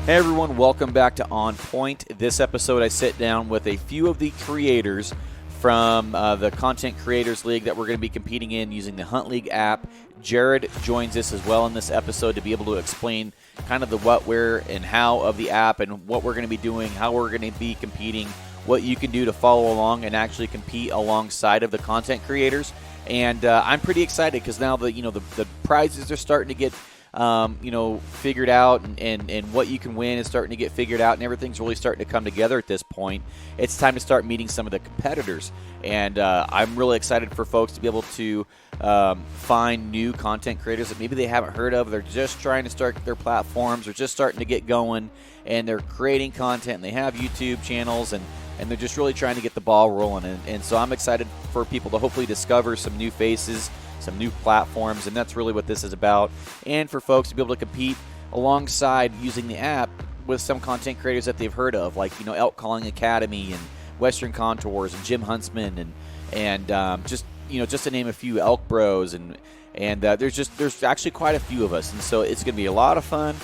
Hey everyone, welcome back to On Point. This episode I sit down with a few of the creators from the Content Creators League that we're going to be competing in using the Hunt League app. Jared joins us as well in this episode to be able to explain kind of the what, where, and how of the app and what we're going to be doing, how we're going to be competing, what you can do to follow along and actually compete alongside of the content creators. And I'm pretty excited because now the prizes are starting to get figured out, and what you can win is starting to get figured out, and everything's really starting to come together at this point. It's time to start meeting some of the competitors, and I'm really excited for folks to be able to find new content creators that maybe they haven't heard of. They're just trying to start their platforms, or just starting to get going, and they're creating content, and they have YouTube channels, and they're just really trying to get the ball rolling. And so I'm excited for people to hopefully discover some new faces, some new platforms, and that's really what this is about. And for folks to be able to compete alongside using the app with some content creators that they've heard of, like Elk Calling Academy and Western Contours and Jim Huntsman and just to name a few, Elk Bros, and there's actually quite a few of us, and so it's going to be a lot of fun.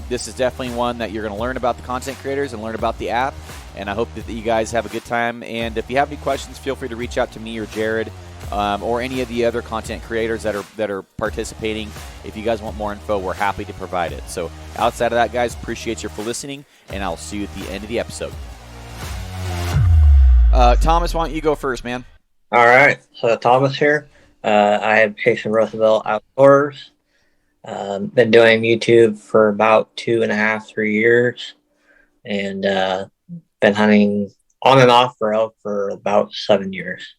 This is definitely one that you're going to learn about the content creators and learn about the app, and I hope that you guys have a good time. And if you have any questions, feel free to reach out to me or Jared, or any of the other content creators that are participating. If you guys want more info, we're happy to provide it. So outside of that, guys, appreciate you for listening, and I'll see you at the end of the episode. Thomas, why don't you go first, man? All right. So Thomas here. I have Chasing Roosevelt Outdoors. Been doing YouTube for about 2.5, 3 years, and been hunting on and off for elk for about 7 years.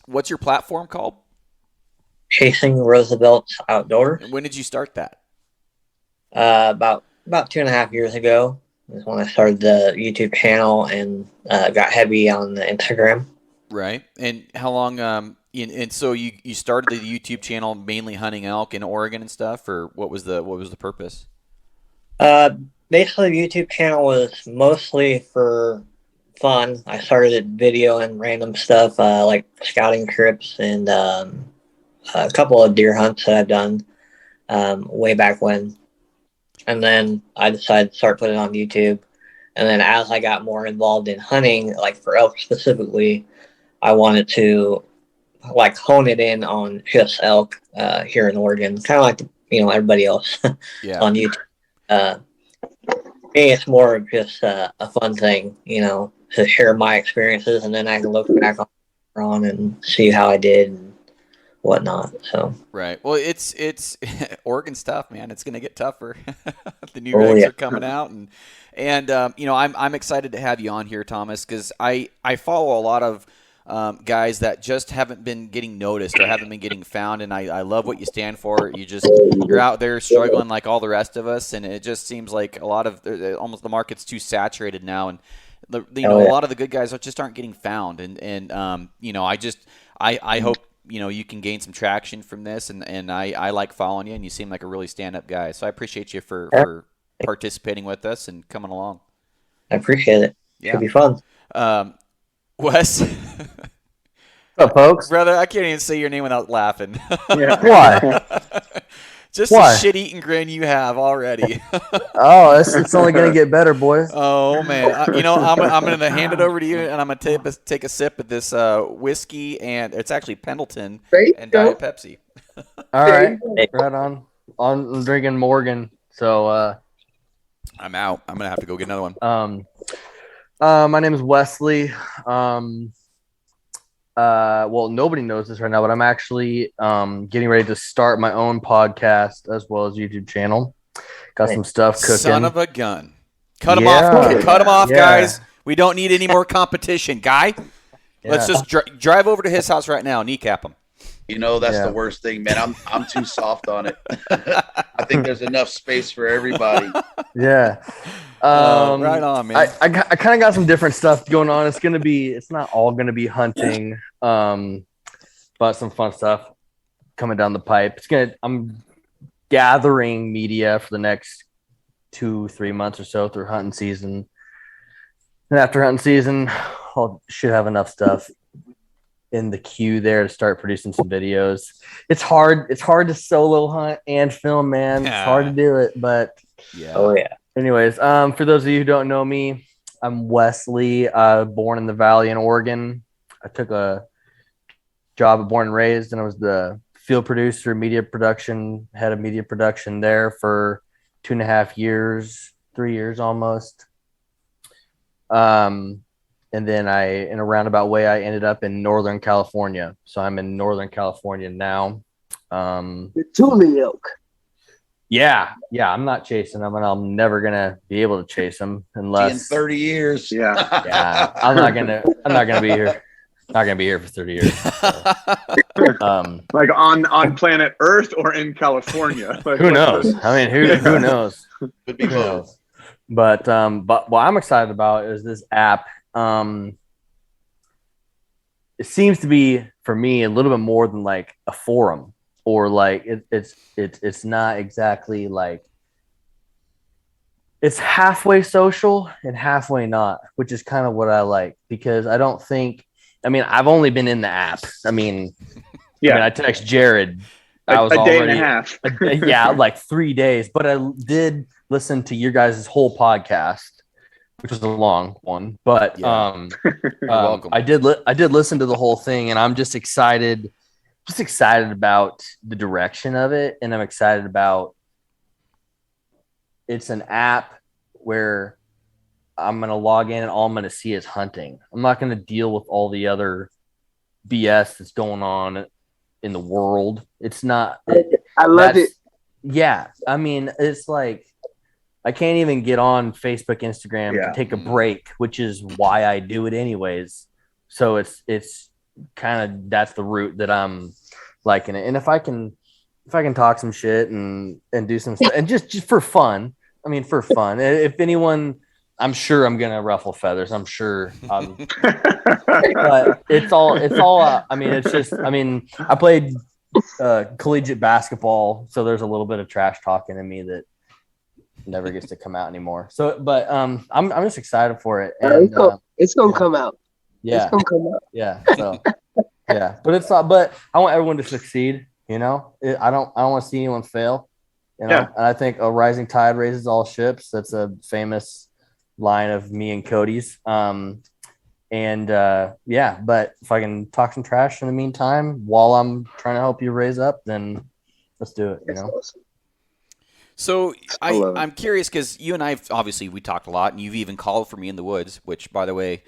What's your platform called? Chasing Roosevelt Outdoors. When did you start that? About 2.5 years ago is when I started the YouTube channel, and got heavy on the Instagram. Right. And how long? And so you started the YouTube channel mainly hunting elk in Oregon and stuff, or what was the purpose? Basically, the YouTube channel was mostly for fun. I started videoing random stuff, like scouting trips and a couple of deer hunts that I've done way back when. And then I decided to start putting it on YouTube. And then as I got more involved in hunting, like for elk specifically, I wanted to hone it in on just elk here in Oregon, kind of like everybody else on YouTube. Me, it's more of just a fun thing, to share my experiences, and then I can look back on and see how I did and whatnot. So right. Well, it's Oregon stuff, man. It's going to get tougher. The new regs are coming out, and I'm excited to have you on here, Thomas, because I follow a lot of guys that just haven't been getting noticed or haven't been getting found, and I love what you stand for. You're out there struggling like all the rest of us, and it just seems like a lot of almost the market's too saturated now, and a lot of the good guys just aren't getting found, and I hope you can gain some traction from this, and I like following you, and you seem like a really stand-up guy, so I appreciate you for participating with us and coming along. I appreciate it. Should be fun. Wes. What's up, folks? Brother, I can't even say your name without laughing. Yeah. Why? Just a shit-eating grin you have already. Oh, it's only going to get better, boys. Oh, man. I'm going to hand it over to you, and I'm going to take a sip of this whiskey, and it's actually Pendleton and Diet Pepsi. All right. Right on. I'm drinking Morgan, so I'm out. I'm going to have to go get another one. My name is Wesley. Well, nobody knows this right now, but I'm actually getting ready to start my own podcast as well as YouTube channel. Got some stuff cooking. Son of a gun. Cut him off. Cut him off, guys. We don't need any more competition. Guy, let's just drive over to his house right now and kneecap him. That's the worst thing, man. I'm too soft on it. I think there's enough space for everybody. Yeah. Right on, man. I kind of got some different stuff going on. It's not all gonna be hunting, but some fun stuff coming down the pipe. I'm gathering media for the next 2-3 months or so through hunting season, and after hunting season, should have enough stuff in the queue there to start producing some videos. It's hard to solo hunt and film, man. It's hard to do it, but Yeah. Oh yeah. Anyways, for those of you who don't know me, I'm Wesley, born in the Valley in Oregon. I took a job at Born and Raised, and I was the field producer, head of media production there for 2.5 years, 3 years almost. And then in a roundabout way, I ended up in Northern California. So I'm in Northern California now. The Tule Oak. Yeah, I'm not chasing them, and I'm never gonna be able to chase them In unless 30 years. Yeah. Yeah, I'm not gonna be here. Not gonna be here for 30 years. So, Like on planet Earth or in California? Like, who knows? I mean, who knows? Could be Who both. knows? But what I'm excited about is this app. It seems to be for me a little bit more than like a forum, or like it's not exactly like, it's halfway social and halfway not, which is kind of what I like, because I don't think, I mean, I've only been in the app. I mean, I text Jared. I was a day already, and a half. yeah, like 3 days, but I did listen to your guys' whole podcast, which was a long one, but Yeah. Welcome. I did listen to the whole thing, and I'm just excited about the direction of it, and I'm excited about, it's an app where I'm going to log in and all I'm going to see is hunting. I'm not going to deal with all the other BS that's going on in the world. It's not. I love it. Yeah. I mean, it's like, I can't even get on Facebook, Instagram Yeah. to take a break, which is why I do it anyways. So it's kind of, that's the route that I'm liking it. And if I can talk some shit and do some stuff, and just for fun. I mean, for fun. If anyone, I'm sure I'm gonna ruffle feathers. I'm sure. But it's all. I mean, it's just. I mean, I played collegiate basketball, so there's a little bit of trash talking in me that never gets to come out anymore. So, but I'm just excited for it. And, It's gonna yeah. come out. yeah, It's gonna come out. yeah. So, yeah, but it's not. But I want everyone to succeed. You know, I don't want to see anyone fail. You know, Yeah. and I think a rising tide raises all ships. That's a famous line of me and Cody's. But if I can talk some trash in the meantime while I'm trying to help you raise up, then let's do it. You It's know, awesome. So I love it. I'm curious because you and I, obviously, we talked a lot, and you've even called for me in the woods, which, by the way,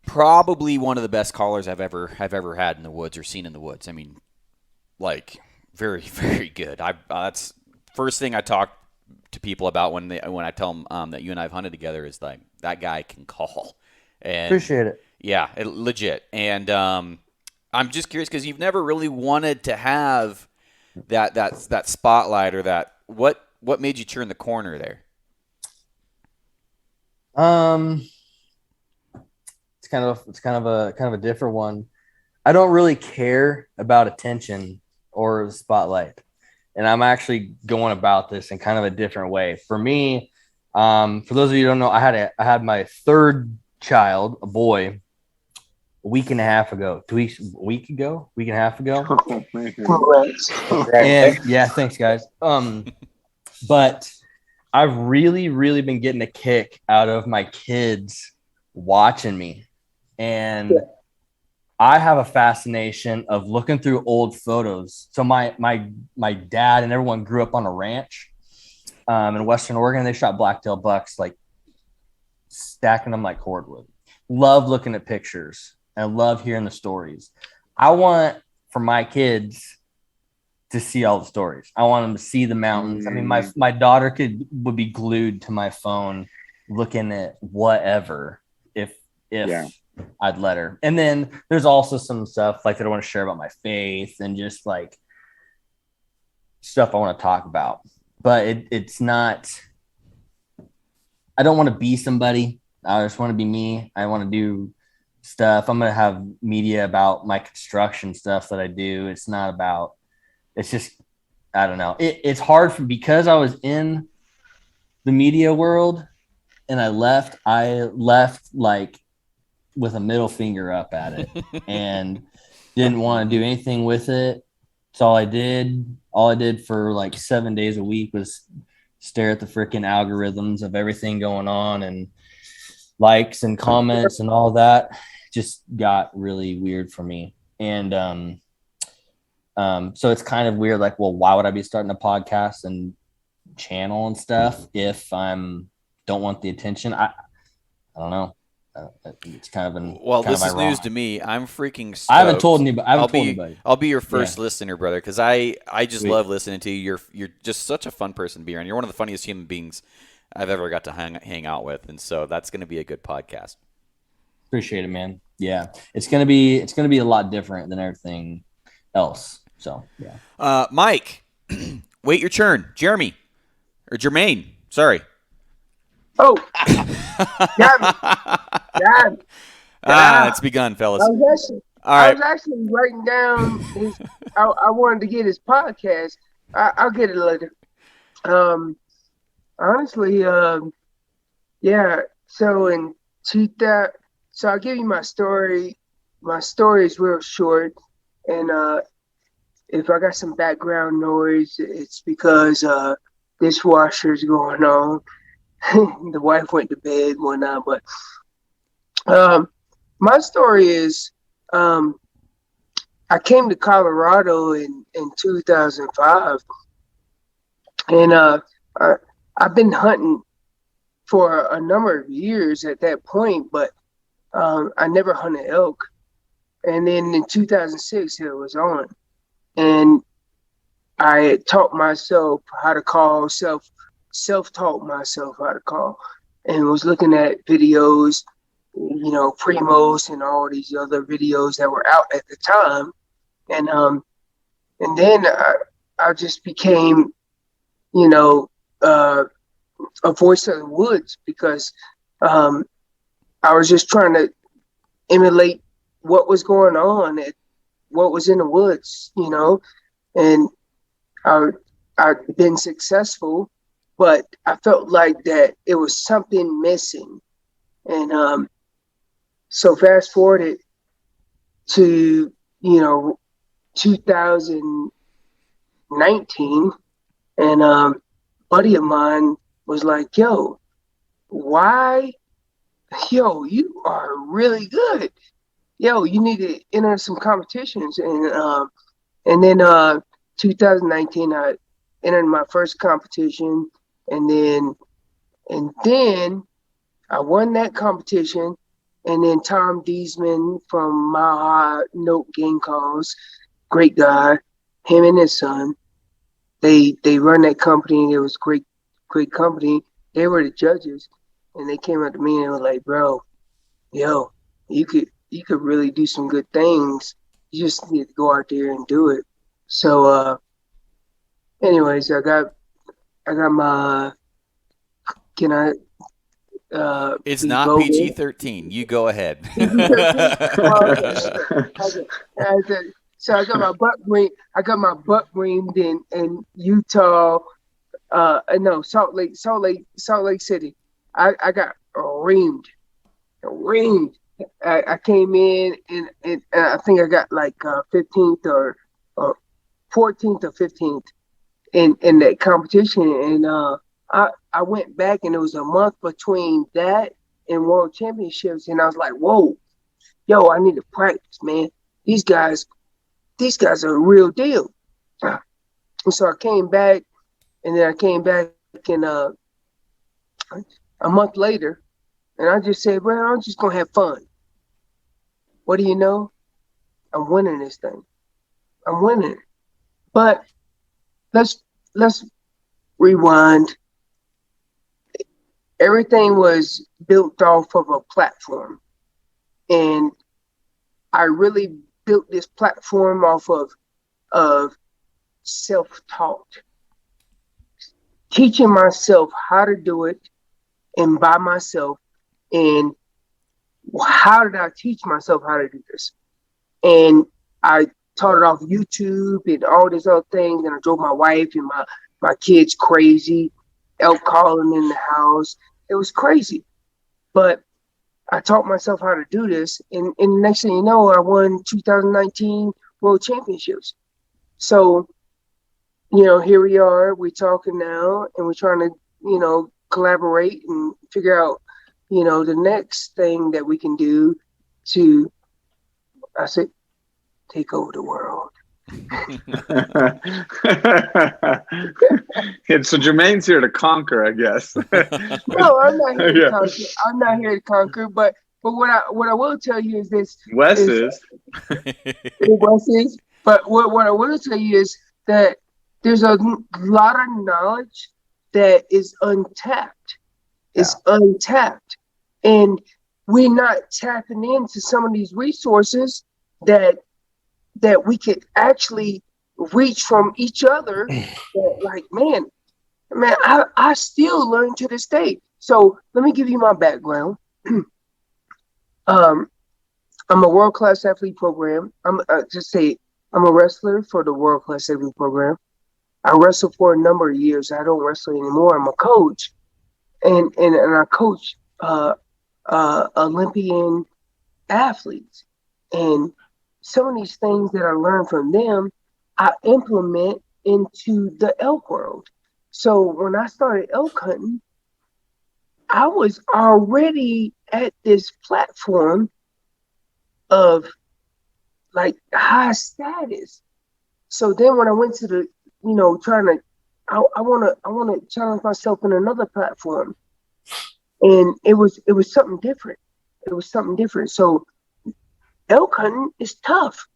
probably one of the best callers I've ever had in the woods or seen in the woods. I mean, like, very, very good. That's first thing I talk to people about when I tell them that you and I have hunted together is like, that guy can call. And appreciate it. yeah, legit. And I'm just curious because you've never really wanted to have that spotlight or that. What made you turn the corner there? It's kind of a different one. I don't really care about attention or the spotlight, and I'm actually going about this in kind of a different way. For me, for those of you who don't know, I had my third child, a boy, a week and a half ago. A week and a half ago. Oh, man. Congrats. And yeah, thanks guys. But I've really, really been getting a kick out of my kids watching me. And I have a fascination of looking through old photos. So my dad and everyone grew up on a ranch in Western Oregon. They shot blacktail bucks, like stacking them like cordwood. Love looking at pictures. I love hearing the stories. I want for my kids to see all the stories. I want them to see the mountains. I mean, my daughter would be glued to my phone looking at whatever if Yeah. I'd let her. And then there's also some stuff like that I want to share about my faith and just like stuff I want to talk about. But it's not, I don't want to be somebody. I just want to be me. I want to do stuff. I'm going to have media about my construction stuff that I do. It's not about, it's just, I don't know. It's hard because I was in the media world and I left like with a middle finger up at it and didn't want to do anything with it. So all I did for like 7 days a week was stare at the freaking algorithms of everything going on and likes and comments and all that just got really weird for me. And so it's kind of weird, like, well, why would I be starting a podcast and channel and stuff if I'm don't want the attention? I don't know. It's kind of an well. kind This of is ironic. news to me. I'm freaking stoked. I haven't told anybody. I'll be your first listener, brother, because I just love listening to you. You're just such a fun person to be around. You're one of the funniest human beings I've ever got to hang out with, and so that's going to be a good podcast. Appreciate it, man. Yeah, it's gonna be a lot different than everything else. So yeah. Mike, wait your turn. Jeremy or Jermaine. Sorry. Oh, got me. Got me. It's begun, fellas. I was All right. actually writing down his. I wanted to get his podcast. I'll get it later. Honestly, yeah. So in 2000, so I'll give you my story. My story is real short, and if I got some background noise, it's because dishwasher's going on. The wife went to bed, whatnot. But my story is, I came to Colorado in 2005, and I've been hunting for a number of years at that point, but I never hunted elk. And then in 2006, it was on, and I taught myself how to call, self-taught myself how to call, and was looking at videos, you know, Primos and all these other videos that were out at the time, and then I just became, you know, a voice of the woods, because I was just trying to emulate what was going on, what was in the woods, you know, and I've been successful, but I felt like that it was something missing. And so fast forwarded to, you know, 2019, and a buddy of mine was like, yo, you are really good. Yo, you need to enter some competitions. And then 2019, I entered my first competition, and then I won that competition. And then Tom Deesman from Mile High Note Game Calls, great guy, him and his son, they run that company. It was great company. They were the judges, and they came up to me and they were like, bro, yo, you could really do some good things. You just need to go out there and do it. So anyways, I got my, can I it's not PG-13. You go ahead. So I got my butt reamed in Utah. No, Salt Lake City. I got reamed. I came in and I think I got like 15th or 14th or 15th in that competition, and I went back, and it was a month between that and World Championships, and I was like, whoa, yo, I need to practice, man. These guys are a real deal. And so I came back, and then I came back in a month later, and I just said, well, I'm just gonna have fun. What do you know? I'm winning this thing. I'm winning it. But let's rewind. Everything was built off of a platform, and I really built this platform off of self-taught, teaching myself how to do it and by myself. And how did I teach myself how to do this? And I taught it off YouTube and all these other things, and I drove my wife and my kids crazy, elk calling in the house. It was crazy. But I taught myself how to do this, and the next thing you know, I won 2019 World Championships. So here we are, we're talking now, and we're trying to, collaborate and figure out, the next thing that we can do to, I said, take over the world. And so Jermaine's here to conquer, I guess. No, I'm not here to conquer. I'm not here to conquer, but what I will tell you is this. Wes is. Wes is. But what I will tell you is that there's a lot of knowledge that is untapped. It's untapped. And we're not tapping into some of these resources that we could actually reach from each other. Like, man, I still learn to this day. So let me give you my background. I'm a world-class athlete program. I'm a wrestler for the world-class athlete program. I wrestled for a number of years. I don't wrestle anymore. I'm a coach, and I coach Olympian athletes. And some of these things that I learned from them, I implement into the elk world. So when I started elk hunting, I was already at this platform of like high status. So then when I went to the, I want to challenge myself in another platform, and it was something different. It was something different. So elk hunting is tough.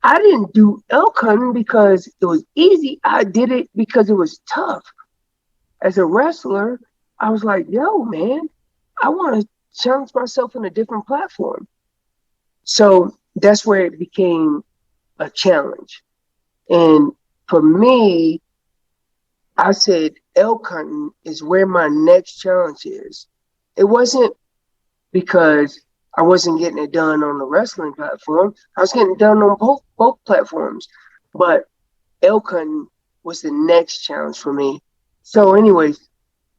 I didn't do elk hunting because it was easy. I did it because it was tough. As a wrestler, I was like, yo, man, I want to challenge myself in a different platform. So that's where it became a challenge. And for me, I said elk hunting is where my next challenge is. It wasn't because I wasn't getting it done on the wrestling platform. I was getting it done on both platforms. But elk hunting was the next challenge for me. So anyways,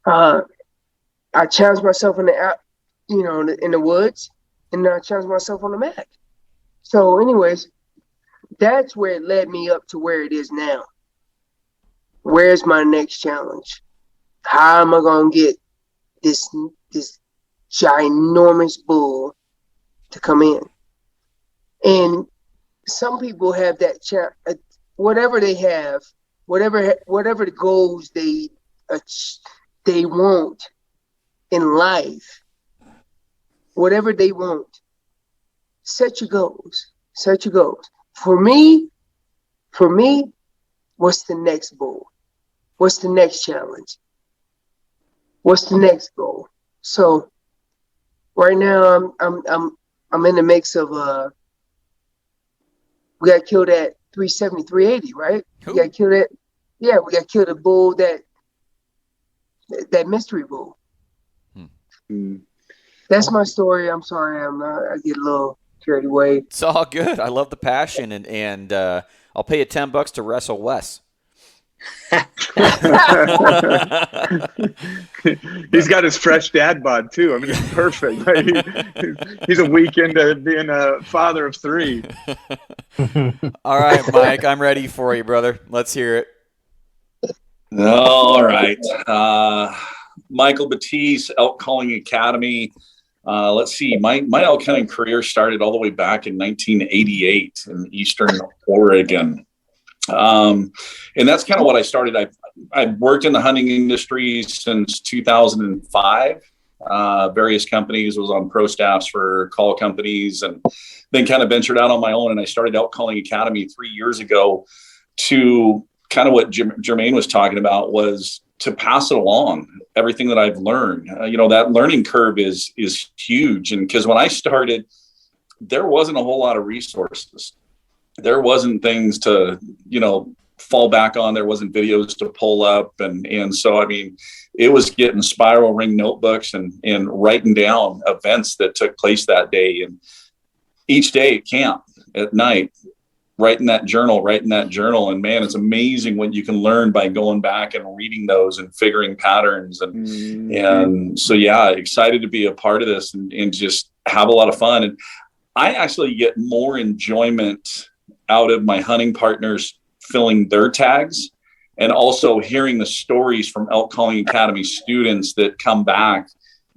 I challenged myself in the woods, and then I challenged myself on the mat. So anyways, that's where it led me up to where it is now. Where's my next challenge? How am I going to get this ginormous bull to come in? And some people have that whatever they have, whatever the goals they want in life, whatever they want, set your goals. Set your goals. For me, what's the next goal? What's the next challenge? What's the next goal? So right now I'm in the mix of we got killed at 370, 380, right? Cool. We got killed at we got killed a bull that mystery bull. That's my story. I'm sorry, I get a little carried away. It's all good. I love the passion, and I'll pay you $10 to wrestle Wes. He's got his fresh dad bod too. I mean, it's perfect. He's a week into being a father of 3. All right, Mike, I'm ready for you, brother. Let's hear it. All right. Michael Batiste, Elk Calling Academy. Let's see. My elk hunting career started all the way back in 1988 in Eastern Oregon. And that's kind of what I started. I've worked in the hunting industry since 2005, various companies, was on pro staffs for call companies, and then kind of ventured out on my own. And I started Elk Calling Academy 3 years ago to kind of what Jermaine was talking about, was to pass it along, everything that I've learned. That learning curve is huge. And because when I started, there wasn't a whole lot of resources. There wasn't things to, fall back on. There wasn't videos to pull up. And so, I mean, it was getting spiral ring notebooks and writing down events that took place that day. And each day at camp at night, writing that journal. And man, it's amazing what you can learn by going back and reading those and figuring patterns. And so, yeah, excited to be a part of this and just have a lot of fun. And I actually get more enjoyment out of my hunting partners filling their tags and also hearing the stories from Elk Calling Academy students that come back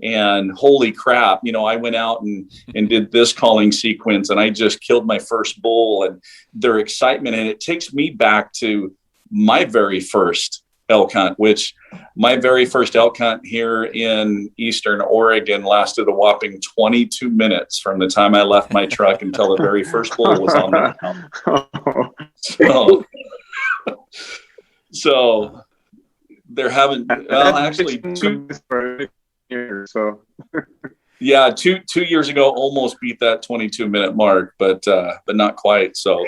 and holy crap, I went out and did this calling sequence and I just killed my first bull, and their excitement. And it takes me back to my very first elk hunt, which my very first elk hunt here in Eastern Oregon lasted a whopping 22 minutes from the time I left my truck until the very first bull was on the ground. So there haven't, well, actually two years ago almost beat that 22-minute mark, but not quite. So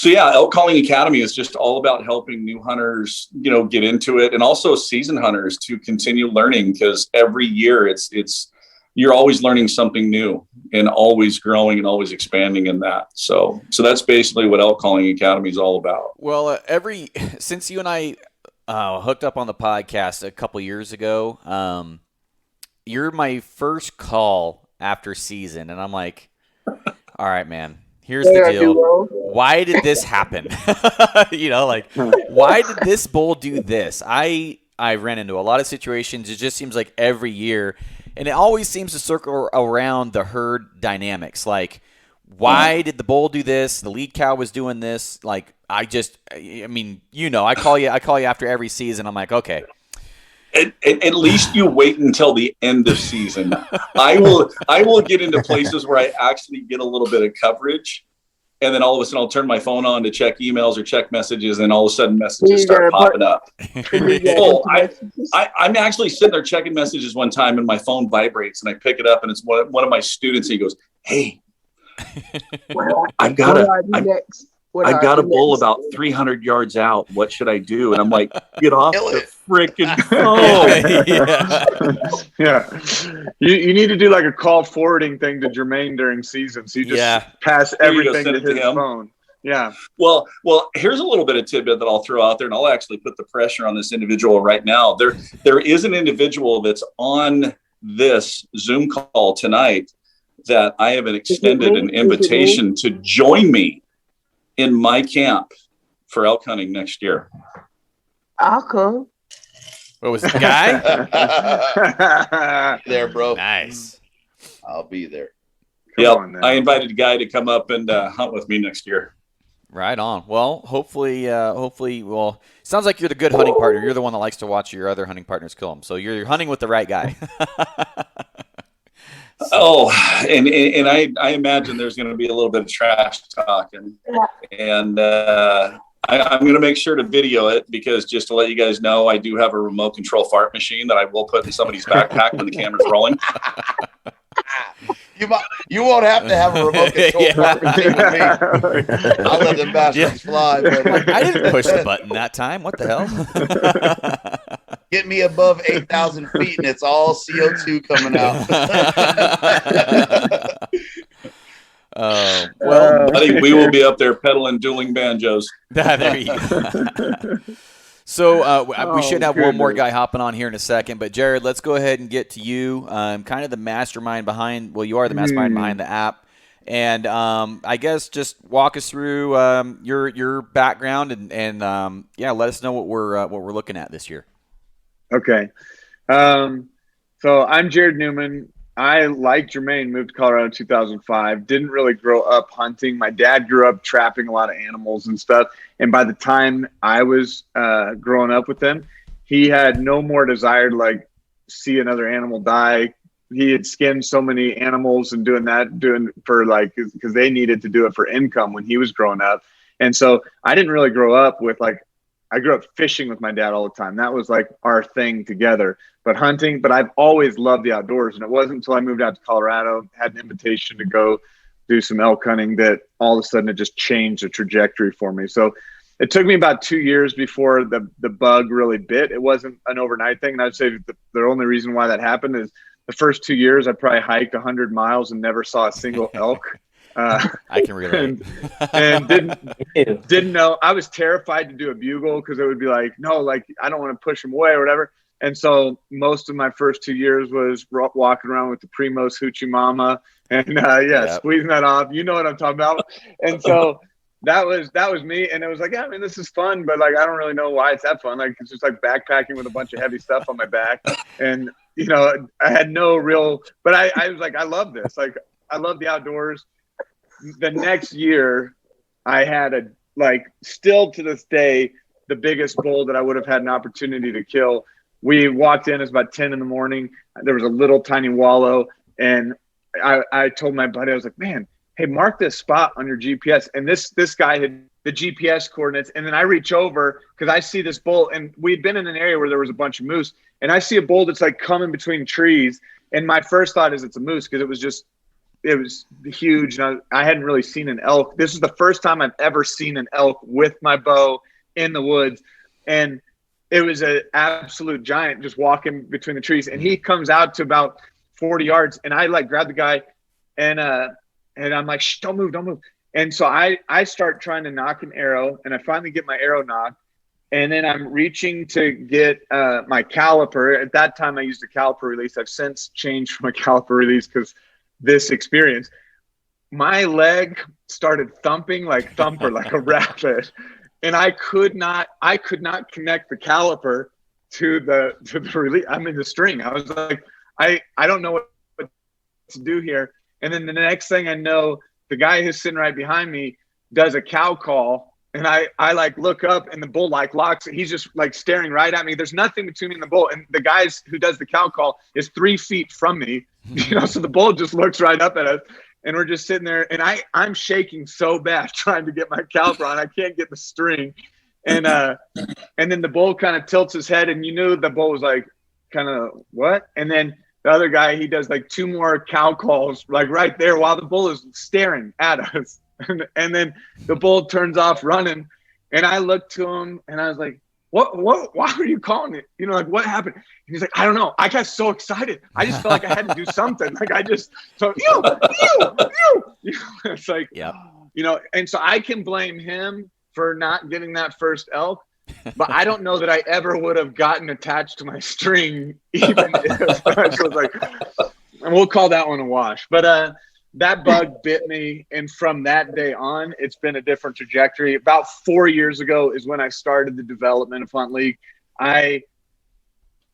yeah, Elk Calling Academy is just all about helping new hunters, get into it, and also seasoned hunters to continue learning, because every year it's you're always learning something new and always growing and always expanding in that. So that's basically what Elk Calling Academy is all about. Well, since you and I hooked up on the podcast a couple years ago, you're my first call after season, and I'm like, all right, man. Here's the deal. Why did this happen? Why did this bull do this? I ran into a lot of situations. It just seems like every year, and it always seems to circle around the herd dynamics. Like, why did the bull do this? The lead cow was doing this. Like, I call you after every season. I'm like, okay. At least you wait until the end of season. I will get into places where I actually get a little bit of coverage, and then all of a sudden I'll turn my phone on to check emails or check messages, and all of a sudden messages start popping up. I'm actually sitting there checking messages one time, and my phone vibrates, and I pick it up, and it's one of my students. And he goes, "Hey, I've got a bull about 300 yards out. What should I do?" And I'm like, "Get off the freaking phone." Yeah. You need to do like a call forwarding thing to Jermaine during season. So you just pass everything to his phone. Yeah. Well, here's a little bit of tidbit that I'll throw out there, and I'll actually put the pressure on this individual right now. There is an individual that's on this Zoom call tonight that I have extended an invitation to join me in my camp for elk hunting next year. I'll come. What was the guy? There, bro. Nice. I'll be there. I invited a guy to come up and hunt with me next year. Right on. Well, hopefully, sounds like you're the good hunting partner. You're the one that likes to watch your other hunting partners kill them. So you're hunting with the right guy. Oh, and I imagine there's going to be a little bit of trash talk, and I'm going to make sure to video it, because just to let you guys know, I do have a remote control fart machine that I will put in somebody's backpack when the camera's rolling. You won't have to have a remote control fart machine with me. I'll let them bastards fly. But I didn't push the button that time. What the hell? Get me above 8,000 feet, and it's all CO2 coming out. Well, I think we will be up there pedaling dueling banjos. There you go. So we should have one more guy hopping on here in a second, but Jared, let's go ahead and get to you. Kind of the mastermind behind. Well, you are the mastermind behind the app, and I guess just walk us through your background and let us know what we're looking at this year. Okay. So I'm Jared Newman. I, like Jermaine, moved to Colorado in 2005. Didn't really grow up hunting. My dad grew up trapping a lot of animals and stuff. And by the time I was growing up with them, he had no more desire to see another animal die. He had skinned so many animals and doing for because they needed to do it for income when he was growing up. And so I didn't really grow up with I grew up fishing with my dad all the time. That was our thing together. But hunting, I've always loved the outdoors. And it wasn't until I moved out to Colorado, had an invitation to go do some elk hunting, that all of a sudden it just changed the trajectory for me. So it took me about 2 years before the bug really bit. It wasn't an overnight thing. And I'd say the only reason why that happened is the first 2 years I probably hiked 100 miles and never saw a single elk. I can relate. and didn't know. I was terrified to do a bugle because it would be I don't want to push them away or whatever. And so most of my first 2 years was walking around with the Primos Hoochie Mama and squeezing that off. You know what I'm talking about. And so that was me. And it was like, yeah, I mean, this is fun, but like, I don't really know why it's that fun. Like, it's just like backpacking with a bunch of heavy stuff on my back. And, you know, I had no real, but I was like, I love this. Like, I love the outdoors. The next year I had still to this day, the biggest bull that I would have had an opportunity to kill. We walked in, it was about 10 in the morning. There was a little tiny wallow. And I told my buddy, I was like, man, hey, mark this spot on your GPS. And this guy had the GPS coordinates. And then I reach over because I see this bull. And we'd been in an area where there was a bunch of moose. And I see a bull that's like coming between trees. And my first thought is it's a moose because it was huge. And I hadn't really seen an elk. This is the first time I've ever seen an elk with my bow in the woods. And it was an absolute giant just walking between the trees. And he comes out to about 40 yards. And I like grab the guy and I'm like, shh, don't move. And so I start trying to knock an arrow, and I finally get my arrow knocked. And then I'm reaching to get my caliper. At that time, I used a caliper release. I've since changed from a caliper release because this experience. My leg started thumping like thumper, like a rapid. And I could not connect the caliper to the release. I mean, the string. I was like, I don't know what to do here. And then the next thing I know, the guy who's sitting right behind me does a cow call. And I like look up and the bull like locks. He's just like staring right at me. There's nothing between me and the bull. And the guy who does the cow call is 3 feet from me. You know, so the bull just looks right up at us. And we're just sitting there. And I'm shaking so bad trying to get my caliper on. I can't get the string. And then the bull kind of tilts his head. And you knew the bull was like, kind of what? And then the other guy, he does like 2 more cow calls, like right there while the bull is staring at us. And then the bull turns off running. And I looked to him and I was like, what, why are you calling it? You know, like what happened? And he's like, I don't know. I got so excited. I just felt like I had to do something. Like I just, so you. It's like, yeah, you know, and so I can blame him for not getting that first elk. But I don't know that I ever would have gotten attached to my string, even if I was like, and we'll call that one a wash. But that bug bit me. And from that day on, it's been a different trajectory. About 4 years ago is when I started the development of Hunt League. I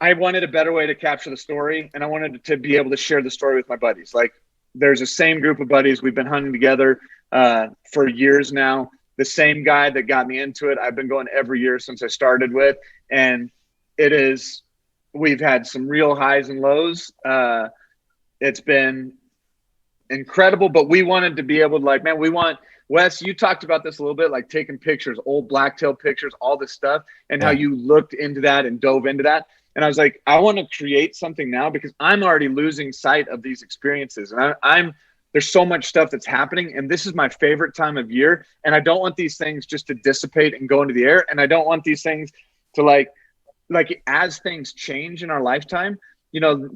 wanted a better way to capture the story, and I wanted to be able to share the story with my buddies. Like there's the same group of buddies. We've been hunting together for years now. The same guy that got me into it, I've been going every year since I started with. And we've had some real highs and lows. It's been incredible, but we wanted to be able to like, man, Wes, you talked about this a little bit, like taking pictures, old blacktail pictures, all this stuff, and how you looked into that and dove into that. And I was like, I want to create something now because I'm already losing sight of these experiences. And there's so much stuff that's happening, and this is my favorite time of year. And I don't want these things just to dissipate and go into the air. And I don't want these things to like as things change in our lifetime, you know,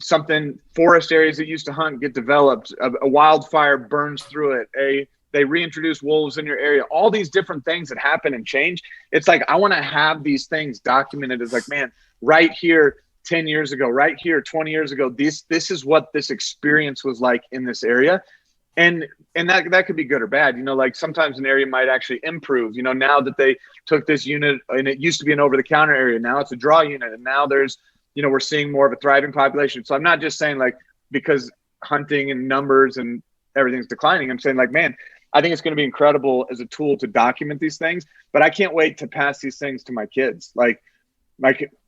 forest areas that used to hunt get developed, a wildfire burns through it, they reintroduce wolves in your area, all these different things that happen and change. It's like, I want to have these things documented as like, man, right here, 10 years ago, right here, 20 years ago, this is what this experience was like in this area. And that could be good or bad. You know, like sometimes an area might actually improve, you know, now that they took this unit and it used to be an over-the-counter area. Now it's a draw unit. And now there's, you know, we're seeing more of a thriving population. So I'm not just saying like, because hunting and numbers and everything's declining, I'm saying like, man, I think it's going to be incredible as a tool to document these things, but I can't wait to pass these things to my kids. Like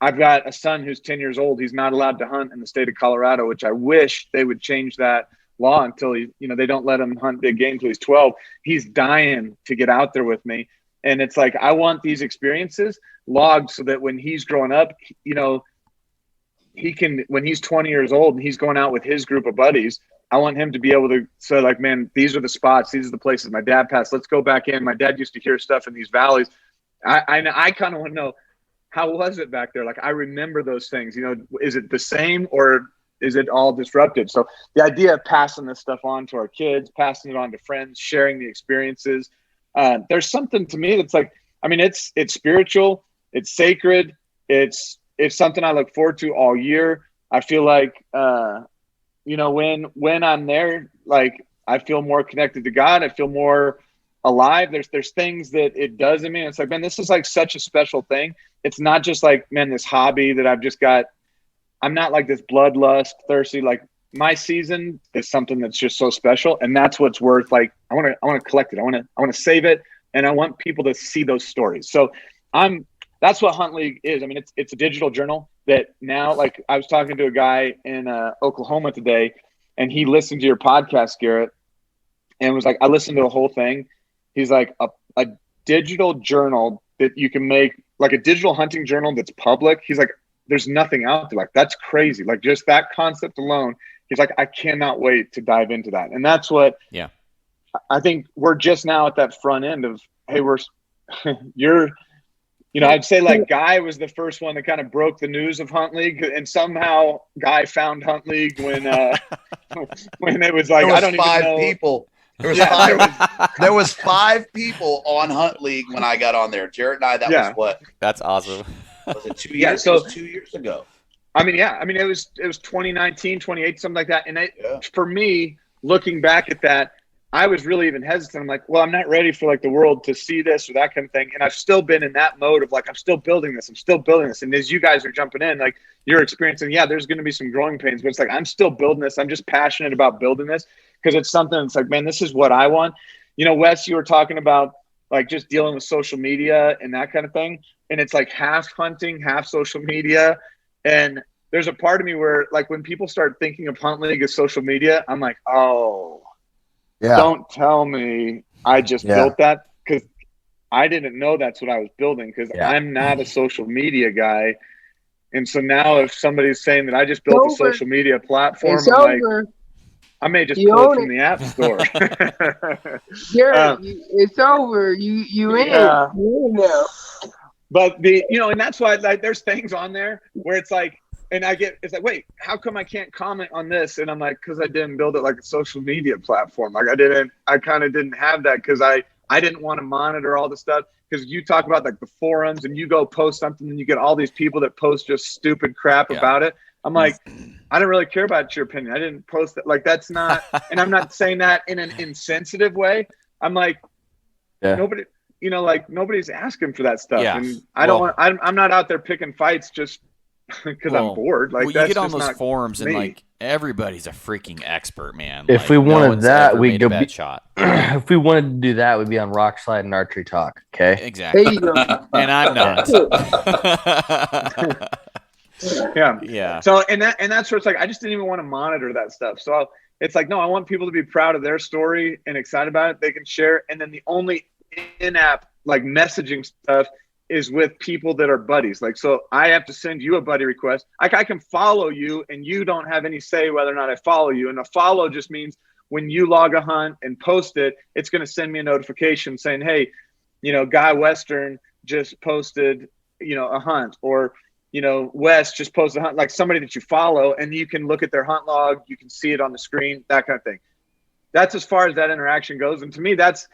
I've got a son who's 10 years old. He's not allowed to hunt in the state of Colorado, which I wish they would change that law until they don't let him hunt big game until he's 12. He's dying to get out there with me. And it's like, I want these experiences logged so that when he's growing up, you know, he can, when he's 20 years old and he's going out with his group of buddies, I want him to be able to say like, man, these are the spots. These are the places my dad passed. Let's go back in. My dad used to hear stuff in these valleys. I kind of want to know, how was it back there? Like, I remember those things, you know, is it the same or is it all disrupted? So the idea of passing this stuff on to our kids, passing it on to friends, sharing the experiences, there's something to me that's like, I mean, it's spiritual, it's sacred. It's something I look forward to all year. I feel like, you know, when I'm there, like I feel more connected to God. I feel more alive. There's things that it does in me. It's like, man, this is like such a special thing. It's not just like, man, this hobby that I've just got. I'm not like this bloodlust thirsty. Like my season is something that's just so special, and that's what's worth. Like I want to collect it. I want to save it, and I want people to see those stories. So that's what Hunt League is. I mean, it's a digital journal that now, like I was talking to a guy in Oklahoma today, and he listened to your podcast, Garrett, and was like, I listened to the whole thing. He's like, a digital journal that you can make, like a digital hunting journal that's public. He's like, there's nothing out there. Like, that's crazy. Like, just that concept alone. He's like, I cannot wait to dive into that. And that's what, yeah, I think we're just now at that front end of, hey, I'd say like Guy was the first one that kind of broke the news of Hunt League, and somehow Guy found Hunt League when when it was like, I don't even know. People. There was there was 5 people on Hunt League when I got on there. Jared and I, that was what? That's awesome. Was it 2 years? Yeah, so it was 2 years ago. I mean, it was 2019, 2018, something like that. And for me, looking back at that, I was really even hesitant. I'm like, well, I'm not ready for like the world to see this or that kind of thing. And I've still been in that mode of like, I'm still building this. And as you guys are jumping in, like you're experiencing, there's going to be some growing pains, but it's like, I'm still building this. I'm just passionate about building this because it's something that's like, man, this is what I want. Wes, you were talking about like just dealing with social media and that kind of thing. And it's like half hunting, half social media. And there's a part of me where like when people start thinking of Hunt League as social media, I'm like, oh, don't tell me I just built that, because I didn't know that's what I was building, because I'm not a social media guy. And so now if somebody's saying that I just built a social media platform, I'm like, I may just pull it from the App Store. It's over. You in. You're in now. But and that's why like there's things on there where it's like, and it's like, wait, how come I can't comment on this? And I'm like, because I didn't build it like a social media platform. Like I kind of didn't have that because I didn't want to monitor all the stuff. Because you talk about like the forums and you go post something and you get all these people that post just stupid crap about it. I'm like, I don't really care about your opinion. I didn't post it. Like, that's not, and I'm not saying that in an insensitive way. I'm like, nobody, nobody's asking for that stuff. And I'm not out there picking fights just because I'm bored. Like, you that's get on just those not forums me. and like everybody's a freaking expert, man. If like, we wanted that, we'd we'd go go shot. If we wanted to do that, we'd be on Rock Slide and Archery Talk. Okay. Exactly. There you go. And I'm not. Yeah. So and that's where it's like I just didn't even want to monitor that stuff. So it's like, no, I want people to be proud of their story and excited about it. They can share. And then the only in-app like messaging stuff is with people that are buddies. Like, so I have to send you a buddy request. Like, I can follow you and you don't have any say whether or not I follow you. And a follow just means when you log a hunt and post it, it's going to send me a notification saying, hey, Guy Western just posted, a hunt, or, Wes just posted a hunt, like somebody that you follow, and you can look at their hunt log. You can see it on the screen, that kind of thing. That's as far as that interaction goes. And to me, that's,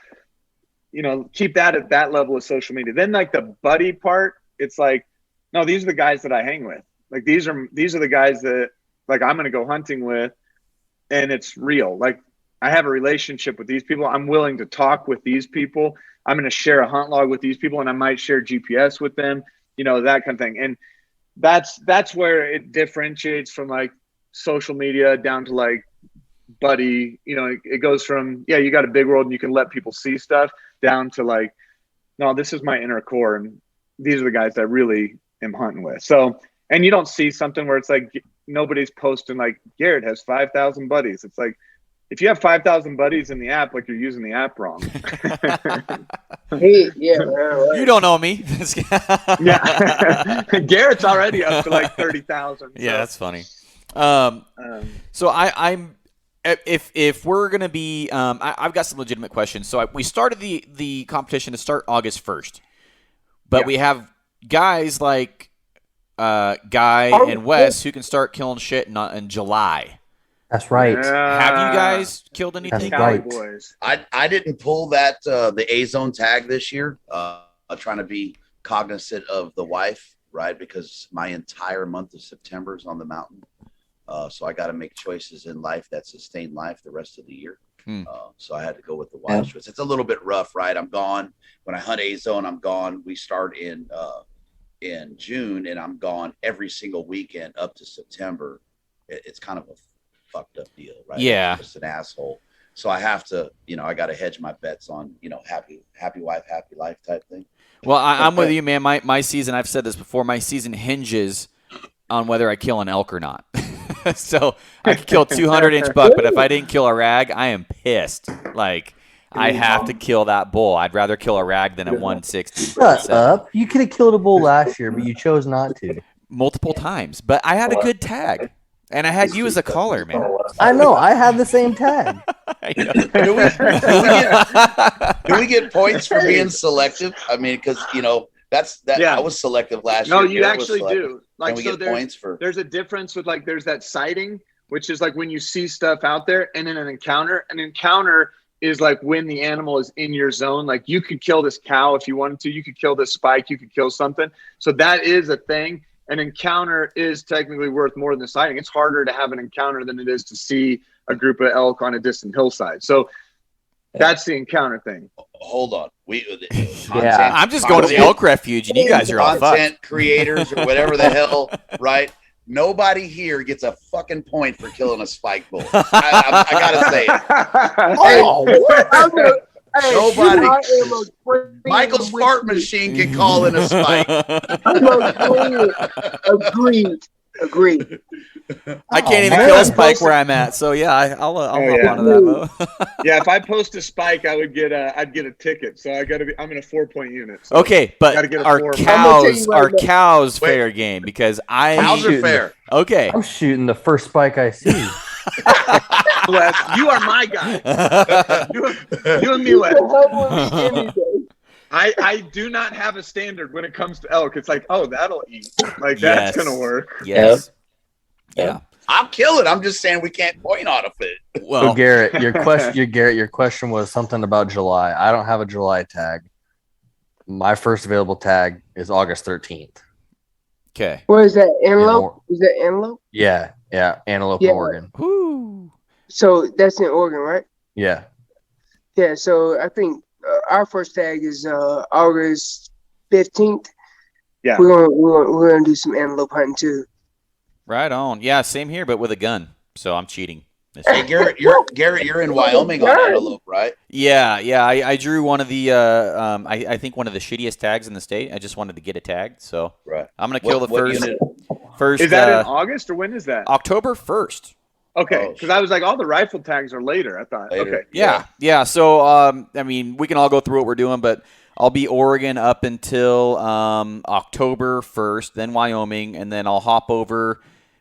keep that at that level of social media. Then like the buddy part, it's like, no, these are the guys that I hang with. Like, these are the guys that like I'm going to go hunting with, and it's real. Like, I have a relationship with these people. I'm willing to talk with these people. I'm going to share a hunt log with these people, and I might share GPS with them, that kind of thing. And that's where it differentiates from like social media down to like buddy. It goes from, you got a big world and you can let people see stuff, down to like, no, this is my inner core, and these are the guys that I really am hunting with. So, and you don't see something where it's like nobody's posting like Garrett has 5,000 buddies. It's like, if you have 5,000 buddies in the app, like, you're using the app wrong. You don't know me. Garrett's already up to like 30,000. Yeah, that's funny. So I'm. If we're gonna be, I've got some legitimate questions. So we started the competition to start August 1st, but we have guys like Guy and Wes who can start killing shit in July. That's right. Have you guys killed anything? That's right. I didn't pull that the A zone tag this year. Trying to be cognizant of the wife, right? Because my entire month of September is on the mountain. So I got to make choices in life that sustain life the rest of the year. So I had to go with the wild strips. It's a little bit rough, right? I'm gone when I hunt A zone. I'm gone. We start in June, and I'm gone every single weekend up to September. It's kind of a fucked up deal, right? Yeah. I'm just an asshole. So I have to, I got to hedge my bets on, happy wife, happy life type thing. Well, I'm with you, man. My season, I've said this before, my season hinges on whether I kill an elk or not. So I could kill a 200-inch buck, but if I didn't kill a rag, I am pissed. Like, I have to kill that bull. I'd rather kill a rag than a 160. Shut up. You could have killed a bull last year, but you chose not to. Multiple times. But I had a good tag. And I had you as a caller, man. I know. I have the same tag. Do we get points for being selective? I mean, because I was selective last year. No, you Garrett was actually selective. do. Like, we so get points for. There's a difference with there's that sighting, which is like when you see stuff out there, and then an encounter. An encounter is like when the animal is in your zone. Like, you could kill this cow if you wanted to. You could kill this spike. You could kill something. So that is a thing. An encounter is technically worth more than a sighting. It's harder to have an encounter than it is to see a group of elk on a distant hillside. So that's the encounter thing. Hold on. I'm just going to the elk refuge, and you guys are all content fucked. creators or whatever the hell, right? Nobody here gets a fucking point for killing a spike bull. I gotta say it. Oh, Nobody. Michael's fart machine can call in a spike. Agreed. I can't even kill a spike where I'm at. So yeah, I'll hop onto that, Mo. Yeah, if I post a spike, I'd get a ticket. So I'm in a 4-point unit. So okay, but gotta get a our 4. cows fair game because Cows are fair. Okay. I'm shooting the first spike I see. Wes, you are my guy. You and me, Wes. I do not have a standard when it comes to elk. It's like, oh, that'll eat. Like, that's gonna work. Yes. Yeah. I'll kill it. I'm just saying we can't point on it. Well, So Garrett, your question was something about July. I don't have a July tag. My first available tag is August 13th. okay. Where is that? Antelope? Is that antelope? Yeah, Antelope, Yeah. Oregon. Woo. So that's in Oregon, right? Yeah. Yeah. So I think our first tag is August 15th. Yeah. We're gonna do some antelope hunting too. Right on. Yeah, same here, but with a gun. So I'm cheating. Hey, Garrett, you're in Wyoming on antelope, right? Yeah. I drew one of the I think one of the shittiest tags in the state. I just wanted to get a tag, so Right. I'm gonna kill What the first. unit? First. Is that in August or when is that? October 1st? Okay, Oh, because I was like, all the rifle tags are later. I thought. Later. Okay. Yeah. So I mean, we can all go through what we're doing, but I'll be Oregon up until October 1st, then Wyoming, and then I'll hop over,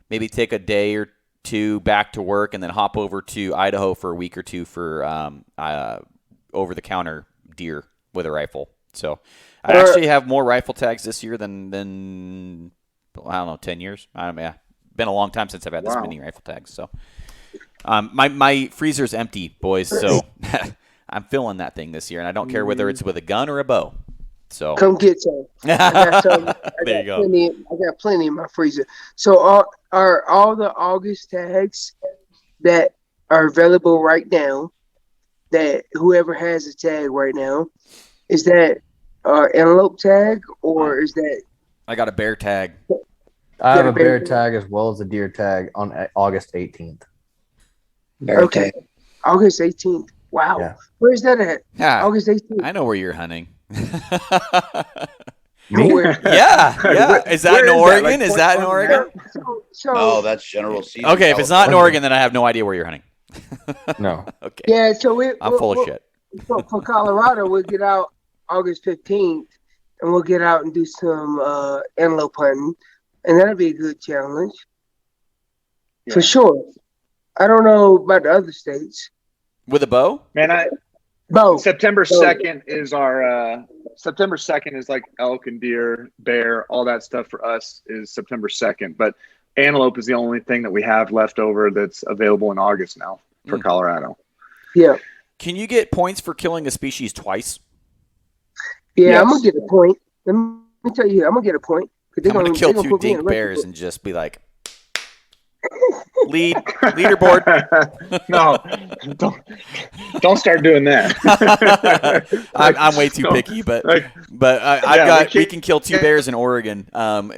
maybe take a day or two back to work, and then hop over to Idaho for a week or two for over-the-counter deer with a rifle. So I actually have more rifle tags this year than I don't know, 10 years. Been a long time since I've had this many rifle tags. So my freezer's empty, boys. So I'm filling that thing this year, and I don't care whether it's with a gun or a bow. So Come get some. I got some. There you go. I got plenty in my freezer. So are all the August tags that are available right now, that whoever has a tag right now, is that antelope tag or is that? I got a bear tag. I have a bear tag as well as a deer tag on August 18th. Okay. August 18th. Wow. Yeah. Where's that at? Yeah, August 18th. I know where you're hunting. Where? Yeah. Is that in Oregon? Like Is that in Point Oregon? So Oh, that's general season. Okay, if it's not in California. Oregon, then I have no idea where you're hunting. No. Okay. yeah, so I'm full of shit. For Colorado, we'll get out August 15th, and we'll get out and do some antelope hunting, and that'll be a good challenge for sure. I don't know about the other states. With a bow? Man, Bo, September 2nd is our September 2nd is like elk and deer, bear, all that stuff for us is September 2nd. But antelope is the only thing that we have left over that's available in August now for Colorado. yeah, Can you get points for killing a species twice? yeah, Yes. I'm gonna get a point. Let me tell you, I'm gonna get a point. I'm gonna kill two dink bears and just be like, leaderboard. No, don't start doing that. I'm way too picky, but Like, I've yeah, got we we can kill 2 bears in Oregon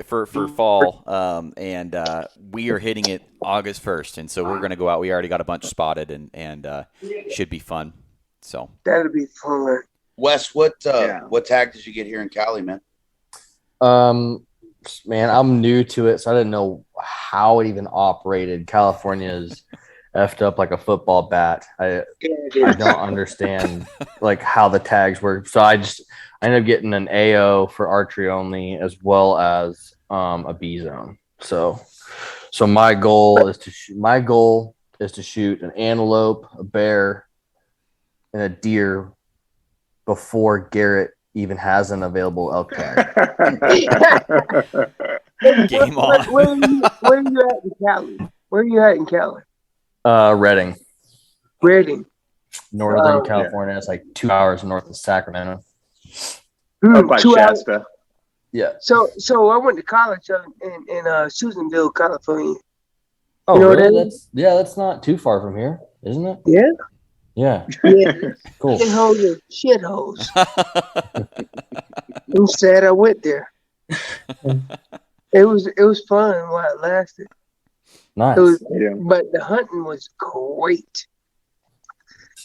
for fall, and we are hitting it August 1st, and so we're gonna go out. We already got a bunch spotted, and should be fun. So That'll be fun. Wes, what Yeah. what tag did you get here in Cali, man? Man, I'm new to it, so I didn't know how it even operated. California's effed up like a football bat. I don't understand like how the tags work. So I ended up getting an AO for archery only, as well as a B zone. So my goal is to shoot an antelope, a bear, and a deer before Garrett even has an available elk tag. Game on. Where are you at in Cali? Where are you at in Cali? Redding, Redding. Northern Oh, California. It's like 2 hours north of Sacramento. Up by 2 hours. Shasta. Yeah. So I went to college in Susanville, California. Oh, You know what really? that is? That's not too far from here, isn't it? Yeah. Yeah. Yeah. Cool. Shitholes are shitholes. I'm sad I went there. It was fun while it lasted. Nice. It was, Yeah. but the hunting was great.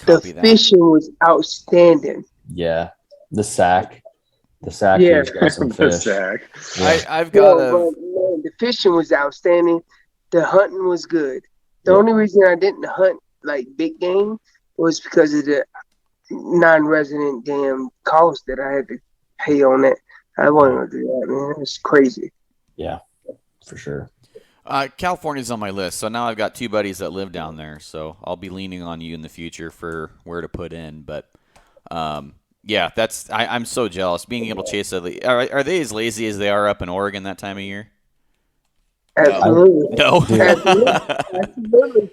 The Copy that. fishing was outstanding. Yeah. The sack. Yeah. Here's got some The fish. sack. Yeah. I've got Yeah, a but, man, the fishing was outstanding. The hunting was good. The Yeah. only reason I didn't hunt like big game was because of the non-resident damn cost that I had to pay on it. I wasn't gonna do that, man. It's crazy. Yeah. For sure. California's on my list, so now I've got 2 buddies that live down there, so I'll be leaning on you in the future for where to put in. But yeah, I'm so jealous being able to chase are they as lazy as they are up in Oregon that time of year? Absolutely. No. Absolutely.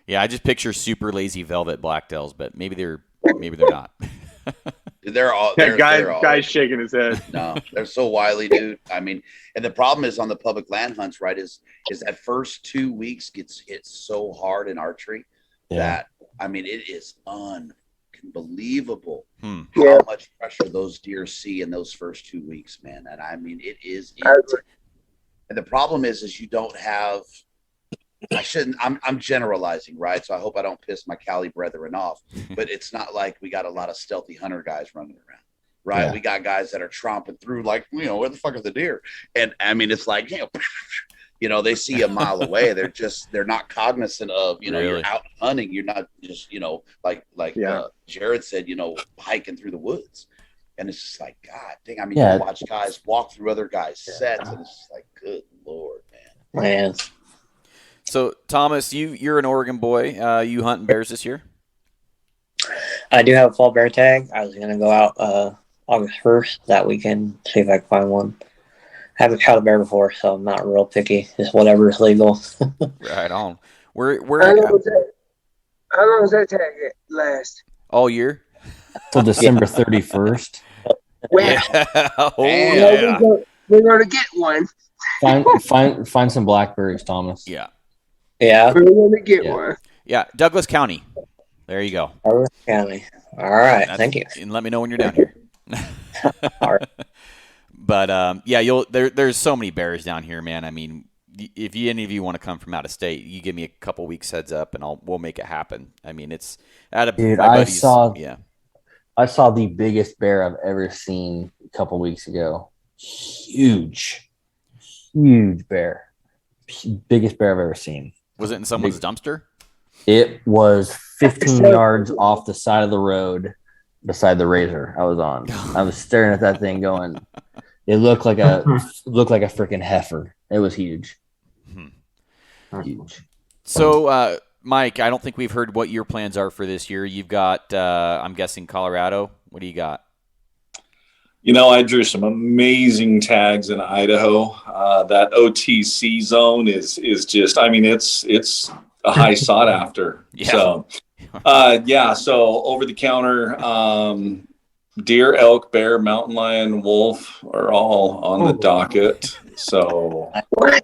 Yeah, I just picture super lazy velvet blacktails, but maybe they're not. They're all Yeah, they're all- guy's shaking his head. No, they're so wily, dude. I mean, and the problem is on the public land hunts, right? Is that first 2 weeks gets hit so hard in archery Yeah. that I mean, it is unbelievable Hmm. Yeah. how much pressure those deer see in those first 2 weeks, man. And I mean, it is. I agree. And the problem is you don't have. I shouldn't. I'm generalizing, right? So I hope I don't piss my Cali brethren off. But it's not like we got a lot of stealthy hunter guys running around, right? Yeah. We got guys that are tromping through, like, where the fuck are the deer? And I mean, it's like, they see a mile away. They're not cognizant of, Really? you're out hunting. You're not just, like Yeah. Jared said, hiking through the woods. And it's just like, God dang. I mean, Yeah. you watch guys walk through other guys' sets, and it's just like, good Lord, man. Man, So Thomas, you're an Oregon boy. You hunting bears this year? I do have a fall bear tag. I was gonna go out August 1st that weekend, see if I can find one. I haven't shot a bear before, so I'm not real picky. Just whatever is legal. Right on. How We're long does that tag last? all year. Till December 31st. Well, Yeah. Oh Damn. yeah. we're gonna get one. Find some blackberries, Thomas. Yeah. Yeah, We're gonna get Yeah. one. Yeah. Douglas County. There you go. Orange County. All right, That's- thank you. And let me know when you're down here. All right. But yeah, there's so many bears down here, man. I mean, if any of you want to come from out of state, you give me a couple weeks heads up, and we'll make it happen. I mean, it's at a Dude, my I buddy's- saw- yeah. I saw the biggest bear I've ever seen a couple weeks ago. Huge bear. Biggest bear I've ever seen. Was it in someone's dumpster? It was 15 yards off the side of the road beside the razor I was on. I was staring at that thing going, it looked like a freaking heifer. It was huge. Huge. So, Mike, I don't think we've heard what your plans are for this year. You've got, I'm guessing, Colorado. What do you got? I drew some amazing tags in Idaho. That OTC zone is just, I mean, it's a high sought after. Yeah. So, so over the counter, deer, elk, bear, mountain lion, wolf are all on the docket. So, What?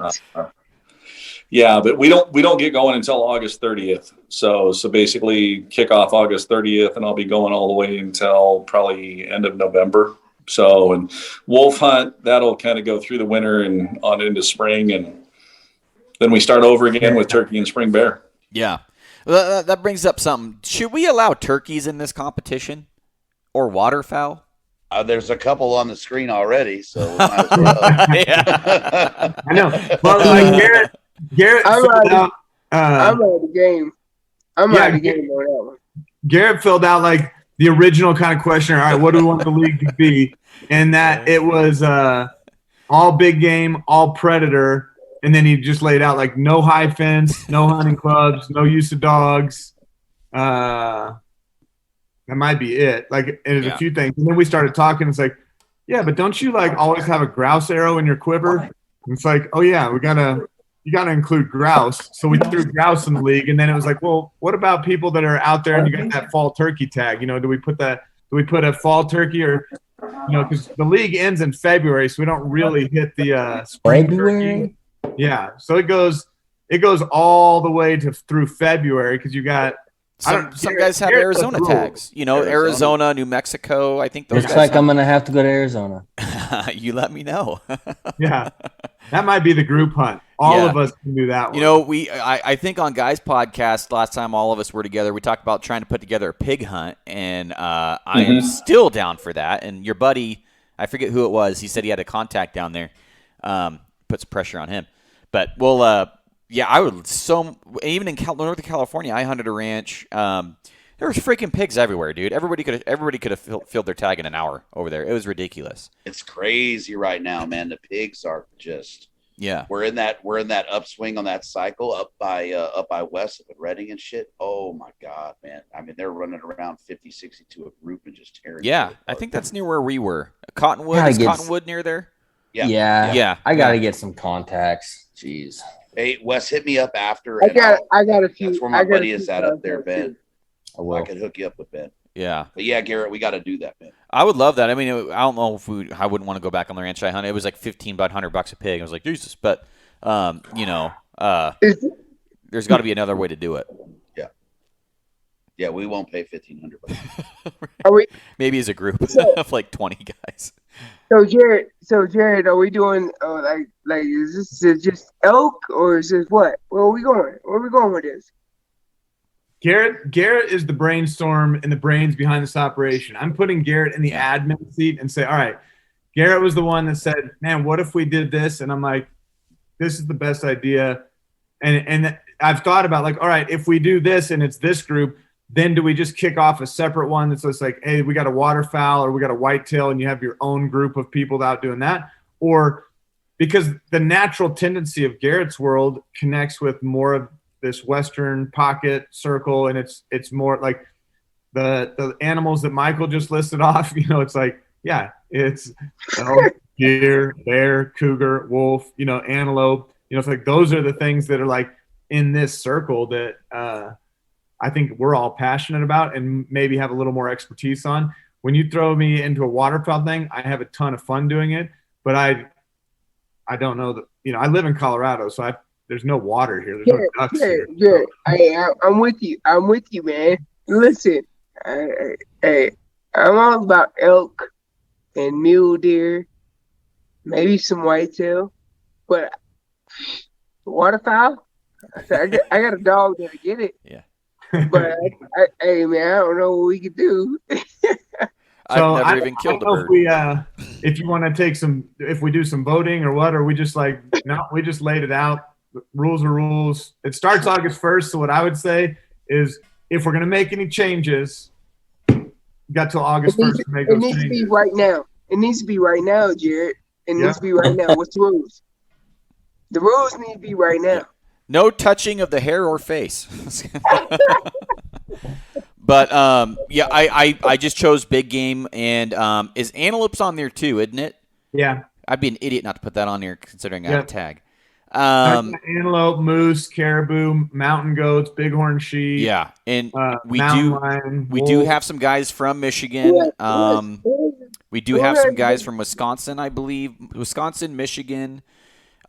Yeah, but we don't get going until August 30th. So basically kick off August 30th, and I'll be going all the way until probably end of November. So, and wolf hunt, that'll kind of go through the winter and on into spring, and then we start over again with turkey and spring bear. Yeah. Well, that brings up something. Should we allow turkeys in this competition or waterfowl? There's a couple on the screen already, so we might as well. Yeah. I know. Well, Garrett I'm filled ready. out. I'm out of the game. I'm yeah, out of the game on that one. Garrett filled out like the original kind of questionnaire. All right, what do we want the league to be? And that it was all big game, all predator, and then he just laid out like no high fence, no hunting clubs, no use of dogs. That might be it. Like, and there's a few things. And then we started talking. It's like, yeah, but don't you like always have a grouse arrow in your quiver? And it's like, oh yeah, you gotta include grouse. So we threw grouse in the league, and then it was like, well, what about people that are out there and you got that fall turkey tag? You know, do we put a fall turkey, or because the league ends in February, so we don't really hit the spring February. turkey. Yeah, so it goes all the way through February because you got. Some guys have Arizona tags. Arizona, New Mexico. I think those Looks guys like I'm gonna have to go to Arizona. You let me know. Yeah, that might be the group hunt. All of us can do that one. I think on Guys Podcast last time all of us were together, we talked about trying to put together a pig hunt, and I am still down for that. And your buddy, I forget who it was, he said he had a contact down there. Puts pressure on him. But we'll yeah, I would. So even in Northern California, I hunted a ranch. There was freaking pigs everywhere, dude. Everybody could have filled their tag in an hour over there. It was ridiculous. It's crazy right now, man. The pigs are just. Yeah. We're in that upswing on that cycle up by west of Redding and shit. Oh my God, man. I mean, they're running around 50, 60 to a group and just tearing. Yeah, I think that's near where we were. Cottonwood. Is Cottonwood near there? Yeah. I gotta get some contacts. Jeez. Hey, Wes, hit me up after. I got a few. That's where my buddy is at up there, Ben. I can hook you up with Ben. Yeah. But yeah, Garrett, we got to do that, man. I would love that. I mean, I don't know if I wouldn't want to go back on the ranch I hunted. It was like $1,500 a pig. I was like, Jesus. But, there's got to be another way to do it. Yeah. Yeah, we won't pay $1,500. Are we? Maybe as a group of like 20 guys. So Jared, are we doing like is this just elk or is this what? Where are we going? Where are we going with this? Garrett is the brainstorm and the brains behind this operation. I'm putting Garrett in the admin seat and say, all right, Garrett was the one that said, man, what if we did this? And I'm like, this is the best idea. And I've thought about like, all right, if we do this and it's this group, then do we just kick off a separate one that's just like, hey, we got a waterfowl or we got a whitetail and you have your own group of people out doing that? Or because the natural tendency of Garrett's world connects with more of this Western pocket circle, and it's more like the animals that Michael just listed off, it's like, yeah, it's elk, deer, bear, cougar, wolf, antelope, it's like those are the things that are like in this circle that I think we're all passionate about and maybe have a little more expertise on. When you throw me into a waterfowl thing, I have a ton of fun doing it, but I don't know that, I live in Colorado, so there's no water here. There's no ducks here. Yeah, I'm with you. I'm with you, man. Listen, I'm all about elk and mule deer, maybe some whitetail, but waterfowl. I got a dog that'll get it. Yeah. But hey, man, I don't know what we could do. I've never even killed a bird. If you want to take if we do some voting or what, or we just like, no, we just laid it out. Rules are rules. It starts August 1st. So what I would say is if we're going to make any changes, you got till August 1st to make those changes. It needs to be right now. It needs to be right now, Jared. It needs to be right now. What's the rules? The rules need to be right now. No touching of the hair or face. But I just chose big game, and is antelopes on there too, isn't it? Yeah. I'd be an idiot not to put that on there considering I have a tag. Antelope, moose, caribou, mountain goats, bighorn sheep. Yeah, and we lion, do have some guys from Michigan. We do have some guys from Wisconsin, I believe. Wisconsin, Michigan.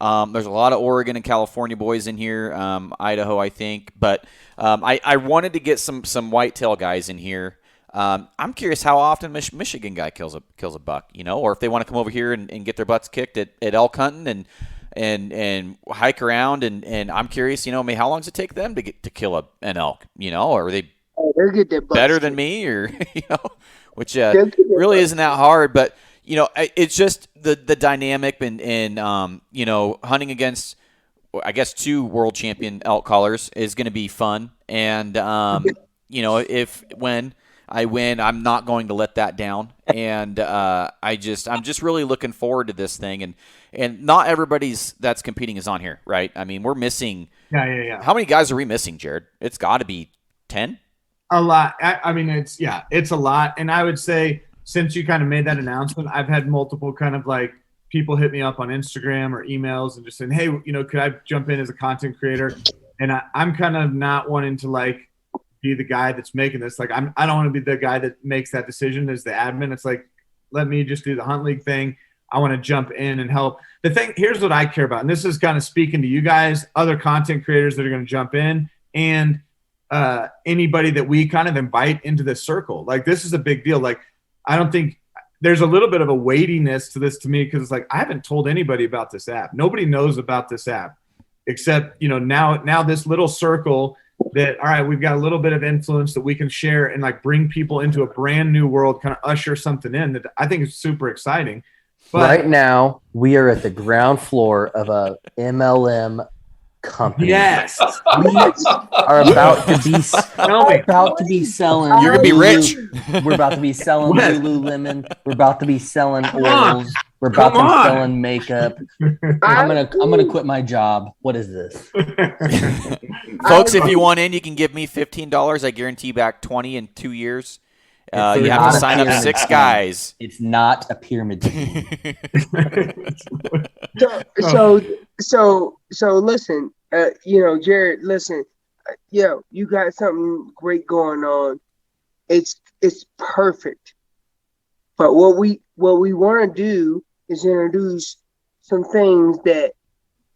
There's a lot of Oregon and California boys in here, Idaho, I think. But I wanted to get some whitetail guys in here. I'm curious how often Michigan guy kills a buck, or if they want to come over here and get their butts kicked at elk hunting and hike around. And I'm curious, how long does it take them to kill an elk, or are they better than me, or which really isn't that hard, but it's just the dynamic and hunting against, I guess, 2 world champion elk callers is going to be fun. And when I win, I'm not going to let that down. And I'm just really looking forward to this thing. And not everybody's that's competing is on here, right? I mean, we're missing. Yeah. How many guys are we missing, Jared? It's got to be 10. A lot. I mean, it's a lot. And I would say, since you kind of made that announcement, I've had multiple kind of like people hit me up on Instagram or emails and just saying, hey, could I jump in as a content creator? And I'm kind of not wanting to like be the guy that's making this. Like, I don't want to be the guy that makes that decision as the admin. It's like, let me just do the Hunt League thing. I want to jump in and help. Here's what I care about. And this is kind of speaking to you guys, other content creators that are going to jump in, and anybody that we kind of invite into this circle. Like, this is a big deal. Like, I don't think there's a little bit of a weightiness to this to me, because it's like, I haven't told anybody about this app. Nobody knows about this app except, now this little circle that, all right, we've got a little bit of influence that we can share and like bring people into a brand new world, kind of usher something in that I think is super exciting. But right now, we are at the ground floor of a MLM company. Yes. We are about to be selling. You're gonna be rich. We're about to be selling Lululemon. We're about to be selling oils. We're about Come to be on. selling makeup. I'm gonna quit my job. What is this? Folks, if you want in, you can give me $15. I guarantee you back 20 in 2 years. You have not to a sign up pyramid 6 scheme. guys. It's not a pyramid scheme. So listen, Jared, listen, you got something great going on. It's perfect. But what we want to do is introduce some things that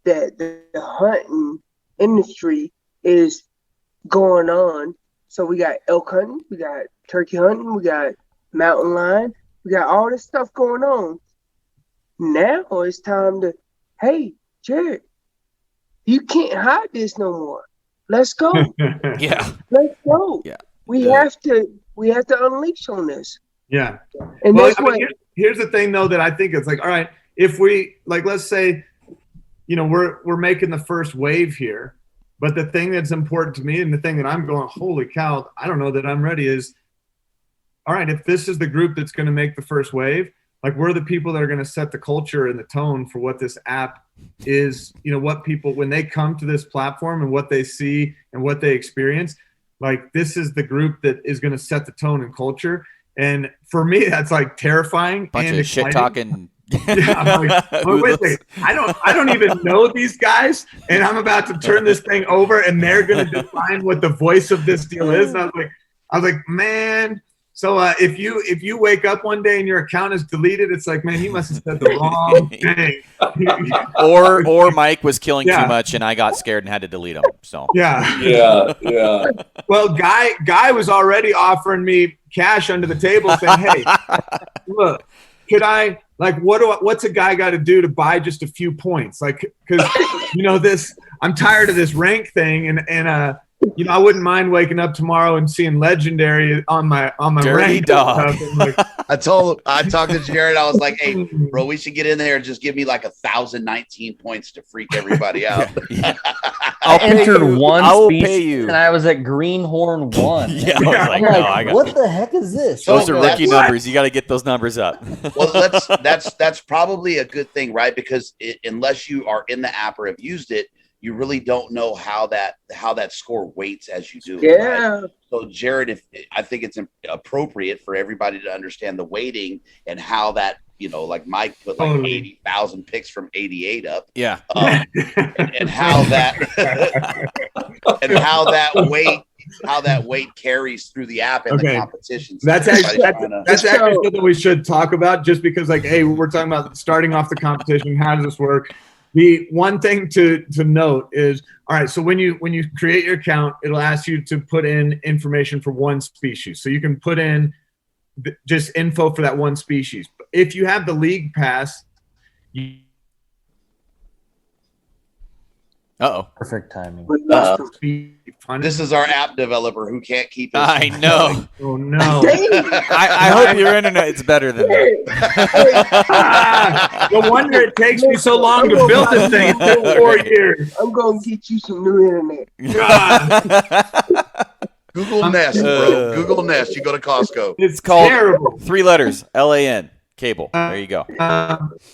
the hunting industry is going on. So we got elk hunting, we got turkey hunting, we got mountain lion, we got all this stuff going on. Now it's time to, hey, Jared, you can't hide this no more. Let's go. Yeah. Let's go. Yeah. We have to unleash on this. Yeah. And Well, that's what here's the thing though, that I think it's like, all right, if we like, let's say, we're making the first wave here, but the thing that's important to me and the thing that I'm going, holy cow, I don't know that I'm ready, is, all right, if this is the group that's going to make the first wave, like, we're the people that are going to set the culture and the tone for what this app is, what people, when they come to this platform and what they see and what they experience, like, this is the group that is going to set the tone and culture. And for me, that's like terrifying. Bunch and of shit talking. Yeah, I'm like, wait a second. I don't even know these guys, and I'm about to turn this thing over, and they're going to define what the voice of this deal is. And I was like, man. So if you wake up one day and your account is deleted, it's like, man, you must have said the wrong thing. or Mike was killing too much, and I got scared and had to delete him. So yeah. Well, guy was already offering me cash under the table, saying, "Hey, look, could I like what's a guy got to do to buy just a few points? Like, because this, I'm tired of this rank thing, and I wouldn't mind waking up tomorrow and seeing legendary on my Dirty rank dog. and like, I talked to Jared. I was like, "Hey, bro, we should get in there and just give me like 1,019 points to freak everybody out." I entered one I will species pay you. and I was at Greenhorn 1. Yeah, I was like, I'm no, like, I got what the heck is this? those are rookie That's- numbers. You got to get those numbers up. Well, that's probably a good thing, right? Because unless you are in the app or have used it, you really don't know how that score weights as you do. Yeah. Right? So, Jared, I think it's appropriate for everybody to understand the weighting and how that, like Mike put like 80,000 picks from 88 up. Yeah. And how that how that weight carries through the app and the competitions. That's actually something we should talk about, just because, like, hey, we're talking about starting off the competition. How does this work? The one thing to note is, all right, so when you create your account, it'll ask you to put in information for one species. So you can put in just info for that one species. If you have the league pass, Perfect timing. This is our app developer who can't keep his I know. Oh no! I hope your internet's better than that. No wonder it takes me so long to build this thing. It took 4 years. I'm gonna get you some new internet. Google Nest, bro. Google Nest. You go to Costco. It's called terrible. 3 letters. LAN. Cable. There you go.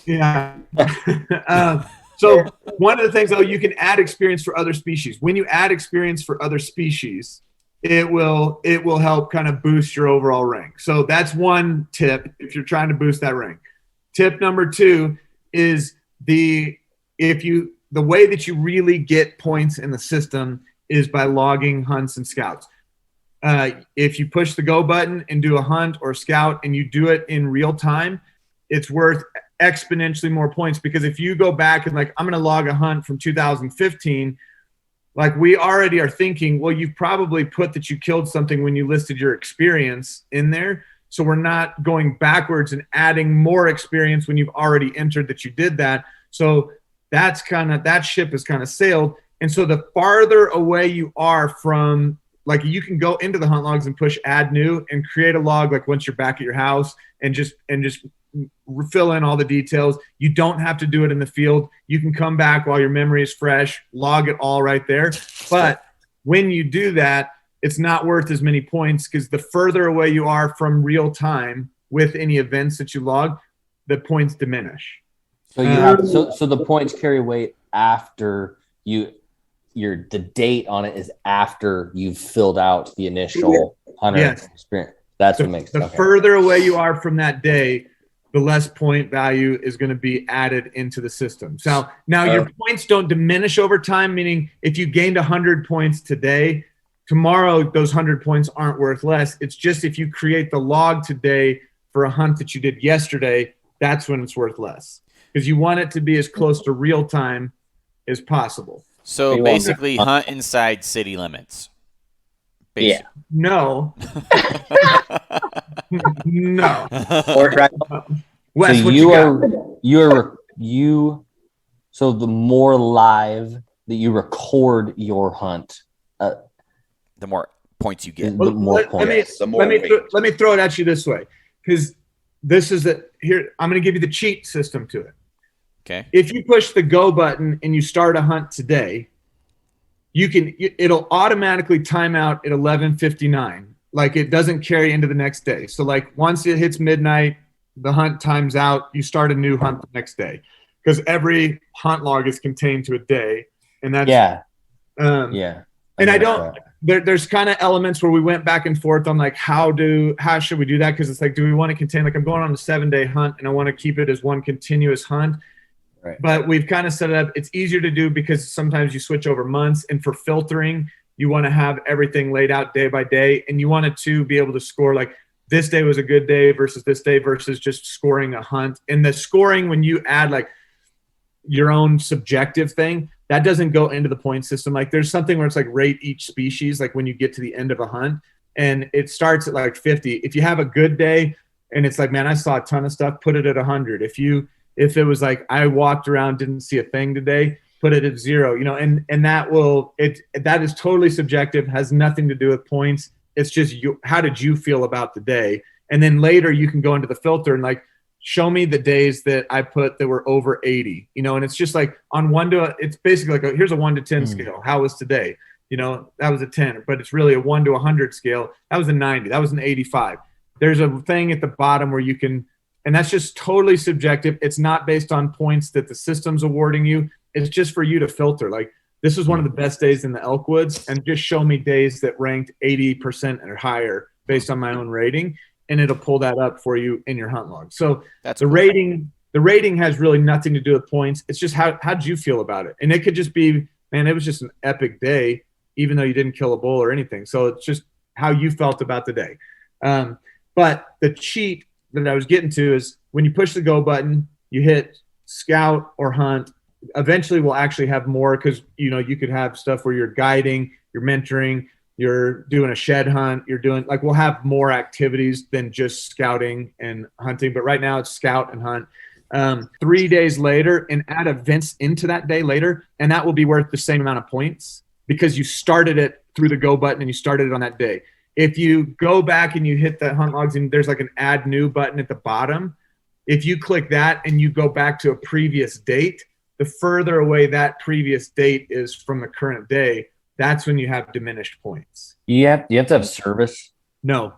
Yeah. So one of the things, though, you can add experience for other species. When you add experience for other species, it will help kind of boost your overall rank. So that's one tip if you're trying to boost that rank. Tip number 2 is the way that you really get points in the system is by logging hunts and scouts. If you push the go button and do a hunt or scout and you do it in real time, it's worth exponentially more points, because if you go back and like, I'm going to log a hunt from 2015, like we already are thinking, well, you've probably put that you killed something when you listed your experience in there. So we're not going backwards and adding more experience when you've already entered that you did that. So that ship has kind of sailed. And so the farther away you are from, like, you can go into the hunt logs and push add new and create a log like once you're back at your house and just fill in all the details. You don't have to do it in the field. You can come back while your memory is fresh, log it all right there. But when you do that, it's not worth as many points, because the further away you are from real time with any events that you log, the points diminish. So you have so the points carry weight after the date on it is after you've filled out the initial hunter experience. That's what makes the further away you are from that day, the less point value is going to be added into the system. So now your points don't diminish over time, meaning if you gained 100 points today, tomorrow those 100 points aren't worth less. It's just if you create the log today for a hunt that you did yesterday, that's when it's worth less, because you want it to be as close to real time as possible. So basically hunt inside city limits. Yeah. No. No. Wes, so so the more live that you record your hunt, the more points you get. Let me throw it at you this way, because this is here. I'm going to give you the cheat system to it. Okay. If you push the go button and you start a hunt today, it'll automatically time out at 11:59. Like, it doesn't carry into the next day. So like once it hits midnight, the hunt times out, you start a new hunt the next day, because every hunt log is contained to a day. And that's And there's kind of elements where we went back and forth on like how should we do that? Because it's like, do we want to contain, like, I'm going on a 7-day hunt and I want to keep it as one continuous hunt. Right. But we've kind of set it up. It's easier to do because sometimes you switch over months, and for filtering, you want to have everything laid out day by day, and you want it to be able to score like this day was a good day versus this day versus just scoring a hunt. And the scoring, when you add like your own subjective thing, that doesn't go into the point system. Like, there's something where it's like rate each species, like when you get to the end of a hunt, and it starts at like 50. If you have a good day and it's like, man, I saw a ton of stuff, put it at 100. If it was like, I walked around, didn't see a thing today, put it at 0, and that is totally subjective, has nothing to do with points. It's just how did you feel about the day? And then later you can go into the filter and like, show me the days that I put that were over 80, and it's just like it's basically like, here's a 1 to 10 scale. How was today? That was a 10, but it's really a 1 to 100 scale. That was a 90. That was an 85. There's a thing at the bottom where you can, and that's just totally subjective. It's not based on points that the system's awarding you. It's just for you to filter. Like, this is one of the best days in the Elkwoods, and just show me days that ranked 80% or higher based on my own rating, and it'll pull that up for you in your hunt log. So that's the cool. The rating has really nothing to do with points. It's just how'd you feel about it? And it could just be, man, it was just an epic day, even though you didn't kill a bull or anything. So it's just how you felt about the day. But the cheat that I was getting to is when you push the go button, you hit scout or hunt, eventually we'll actually have more, because you could have stuff where you're guiding, you're mentoring, you're doing a shed hunt, you're doing we'll have more activities than just scouting and hunting. But right now it's scout and hunt. 3 days later, and add events into that day later, and that will be worth the same amount of points because you started it through the go button and you started it on that day. If you go back and you hit the hunt logs and there's an add new button at the bottom, if you click that and you go back to a previous date, the further away that previous date is from the current day, that's when you have diminished points. You have to have service. No.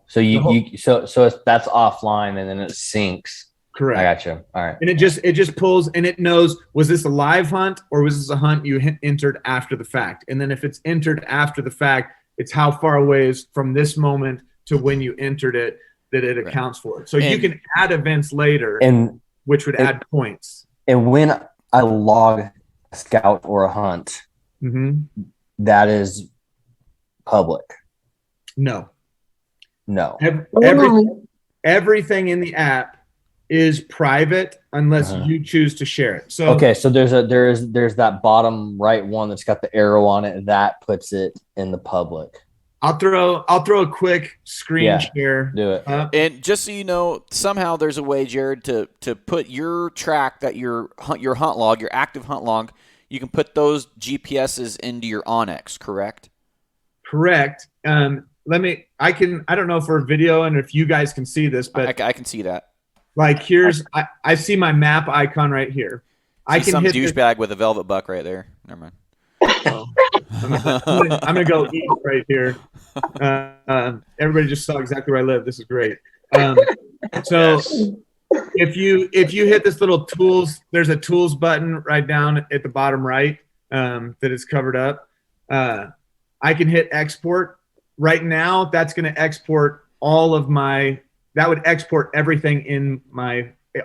So that's offline and then it syncs. Correct. I got you. All right. And it just pulls and it knows, was this a live hunt or was this a hunt you entered after the fact? And then if it's entered after the fact, it's how far away is from this moment to when you entered it that it accounts for. So you can add events later, which would add points. And when I log a scout or a hunt, that is public. No. Everything in the app is private unless you choose to share it. So so there's that bottom right one that's got the arrow on it that puts it in the public. I'll throw a quick screen share. Do it. And just so you know, somehow there's a way, Jared, to put your track that your hunt log, your active hunt log, you can put those GPSs into your onX, correct? Correct. I don't know for a video and if you guys can see this, but I can see that. I see my map icon right here. I can some hit douchebag with a velvet buck right there. Never mind. I'm gonna go eat right here. Everybody just saw exactly where I live. This is great. So if you hit this little tools, there's a tools button right down at the bottom right that is covered up. I can hit export. Right now, that's going to export that would export everything in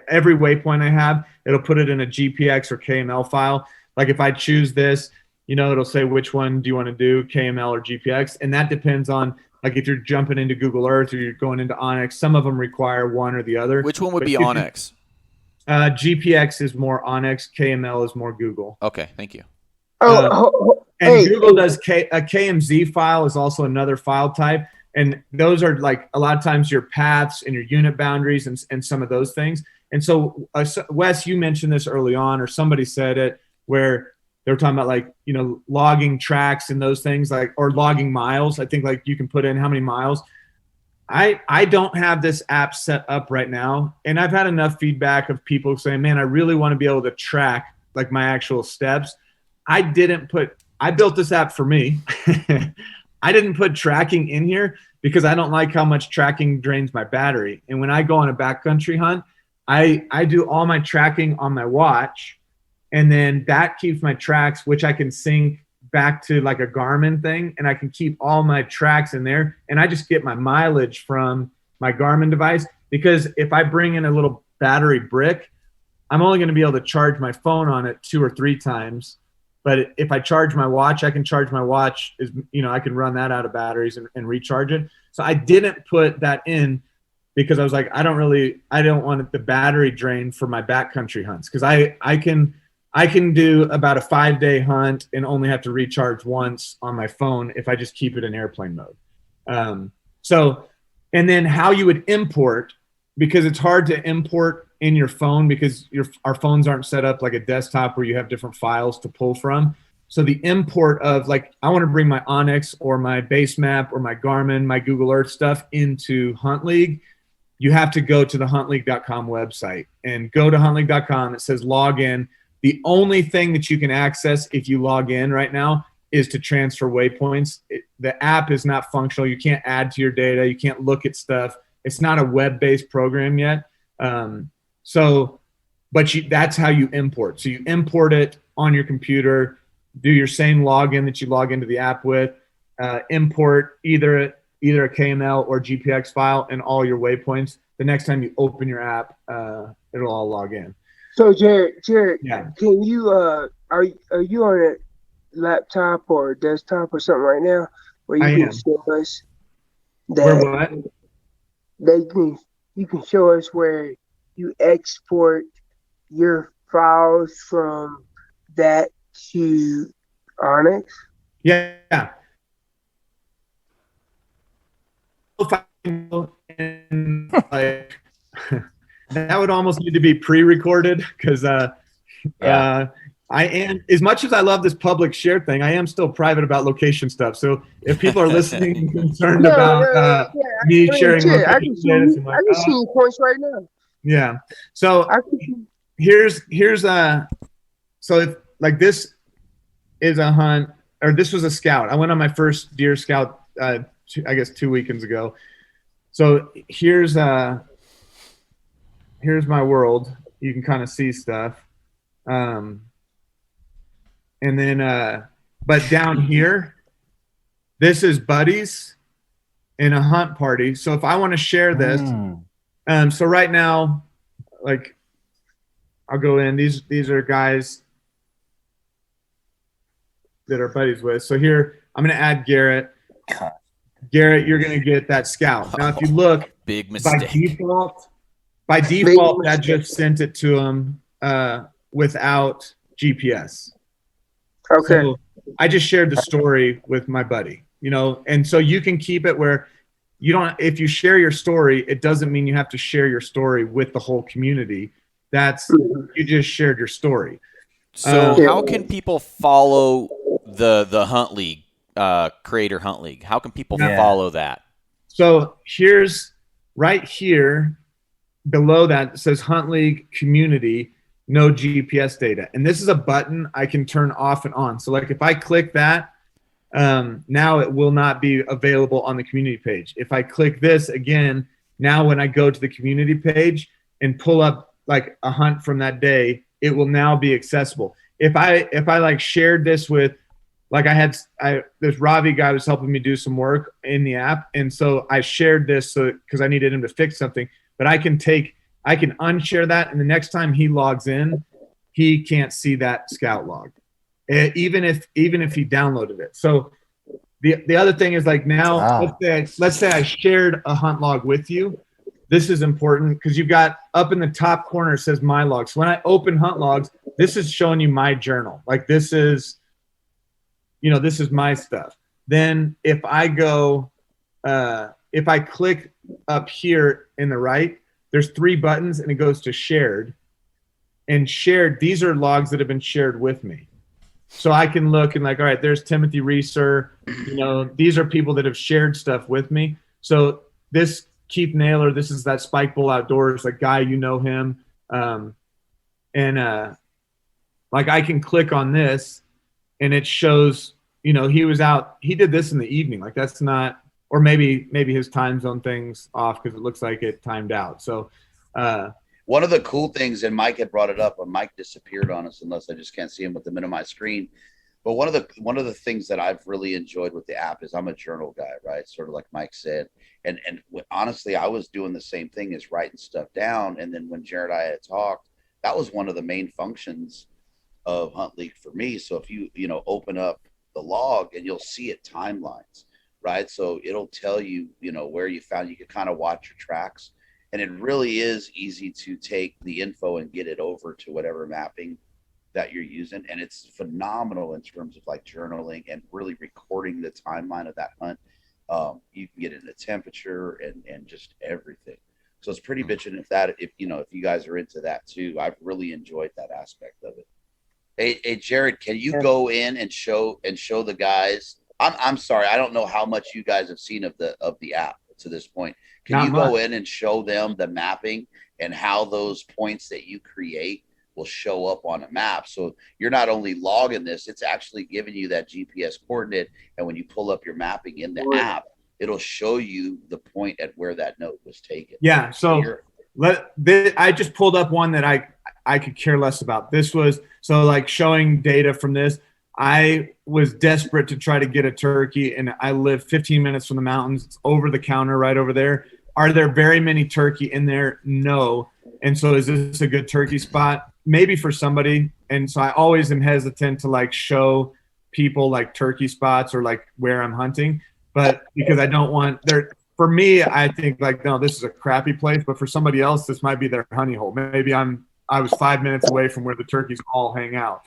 every waypoint I have. It'll put it in a GPX or KML file. Like if I choose this, it'll say which one do you want to do, KML or GPX. And that depends on if you're jumping into Google Earth or you're going into onX. Some of them require one or the other. Which one would be onX? GPX is more onX. KML is more Google. Okay, thank you. Google does a KMZ file is also another file type. And those are a lot of times your paths and your unit boundaries and some of those things. And so, Wes, you mentioned this early on, or somebody said it, where they were talking about logging tracks and those things or logging miles. I think you can put in how many miles. I don't have this app set up right now. And I've had enough feedback of people saying, man, I really want to be able to track my actual steps. I built this app for me. I didn't put tracking in here because I don't like how much tracking drains my battery. And when I go on a backcountry hunt, I do all my tracking on my watch, and then that keeps my tracks, which I can sync back to a Garmin thing, and I can keep all my tracks in there. And I just get my mileage from my Garmin device, because if I bring in a little battery brick, I'm only going to be able to charge my phone on it 2 or 3 times. But if I charge my watch, I can charge my watch. I can run that out of batteries and recharge it. So I didn't put that in because I was I don't want the battery drain for my backcountry hunts, because I can do about a 5-day hunt and only have to recharge once on my phone if I just keep it in airplane mode. And then how you would import, because it's hard to import in your phone because our phones aren't set up like a desktop where you have different files to pull from. So the import of I want to bring my onX or my base map or my Garmin, my Google Earth stuff into Hunt League, you have to go to the huntleague.com website and go to huntleague.com. It says log in. The only thing that you can access if you log in right now is to transfer waypoints. The app is not functional. You can't add to your data. You can't look at stuff. It's not a web-based program yet. That's how you import. So you import it on your computer, do your same login that you log into the app with, import either a KML or GPX file and all your waypoints. The next time you open your app, it'll all log in. So Jared, yeah. Can you are you on a laptop or desktop or something right now where you can show us that you can show us where you export your files from that to Onyx? Yeah. And, like, that would almost need to be pre-recorded because I am, as much as I love this public share thing, I am still private about location stuff. So if people are listening and concerned about me sharing I can see location data, I can see your points right now. yeah. So I can see. here's so if like this is a hunt, or this was a scout. I went on my first deer scout I guess 2 weekends ago. So here's my world. You can kind of see stuff. And then but down here, this is buddies in a hunt party. So if I want to share this, so right now, like, I'll go in. These are guys that are buddies with. So here, I'm going to add Garrett. Garrett, you're going to get that scout. Now, if you look, Big mistake. by default, that just sent it to him without GPS. Okay. So I just shared the story with my buddy, and so you can keep it where you don't, if you share your story, it doesn't mean you have to share your story with the whole community. You just shared your story. So how can people follow the Hunt League, Creator Hunt League? How can people follow that? So here's right here below that, it says Hunt League Community, no GPS data. And this is a button I can turn off and on. So like if I click that, now it will not be available on the community page. If I click this again, now when I go to the community page and pull up like a hunt from that day, it will now be accessible. If I like shared this with, like this Ravi guy was helping me do some work in the app. And so I shared this because I needed him to fix something, but I can unshare that. And the next time he logs in, he can't see that scout log, even if he downloaded it. So the other thing is like now, let's say I shared a hunt log with you. This is important because you've got up in the top corner, it says my logs. So when I open hunt logs, this is showing you my journal. Like this is my stuff. Then if I go, if I click up here in the right, there's 3 buttons and it goes to shared. And shared, these are logs that have been shared with me. So I can look and like, all right, there's Timothy Reeser. These are people that have shared stuff with me. So this Keith Naylor, this is that Spike Bull Outdoors, like guy, him. Like I can click on this and it shows, he was out, he did this in the evening. Like that's not, or maybe his time zone thing's off because it looks like it timed out. So one of the cool things, and Mike had brought it up, but Mike disappeared on us unless I just can't see him with the minimized screen. But one of the things that I've really enjoyed with the app is I'm a journal guy, right? Sort of like Mike said. And honestly, I was doing the same thing as writing stuff down. And then when Jared and I had talked, that was one of the main functions of Hunt League for me. So if you open up the log and you'll see it timelines, right? So it'll tell you, where you found, you can kind of watch your tracks. And it really is easy to take the info and get it over to whatever mapping that you're using. And it's phenomenal in terms of like journaling and really recording the timeline of that hunt. You can get into temperature and just everything. So it's pretty bitchin' if you guys are into that too. I've really enjoyed that aspect of it. Hey Jared, can you go in and show the guys? I'm sorry, I don't know how much you guys have seen of the app to this point. Can you go in and show them the mapping and how those points that you create will show up on a map? So you're not only logging this, it's actually giving you that GPS coordinate. And when you pull up your mapping in the app, it'll show you the point at where that note was taken. Yeah. So I just pulled up one that I could care less about. This was like showing data from this. I was desperate to try to get a turkey, and I live 15 minutes from the mountains. It's over the counter right over there. Are there very many turkey in there? No. And so is this a good turkey spot? Maybe for somebody. And so I always am hesitant to like show people like turkey spots or like where I'm hunting, but because I don't want for me, I think like, no, this is a crappy place, but for somebody else, this might be their honey hole. Maybe I'm I was 5 minutes away from where the turkeys all hang out.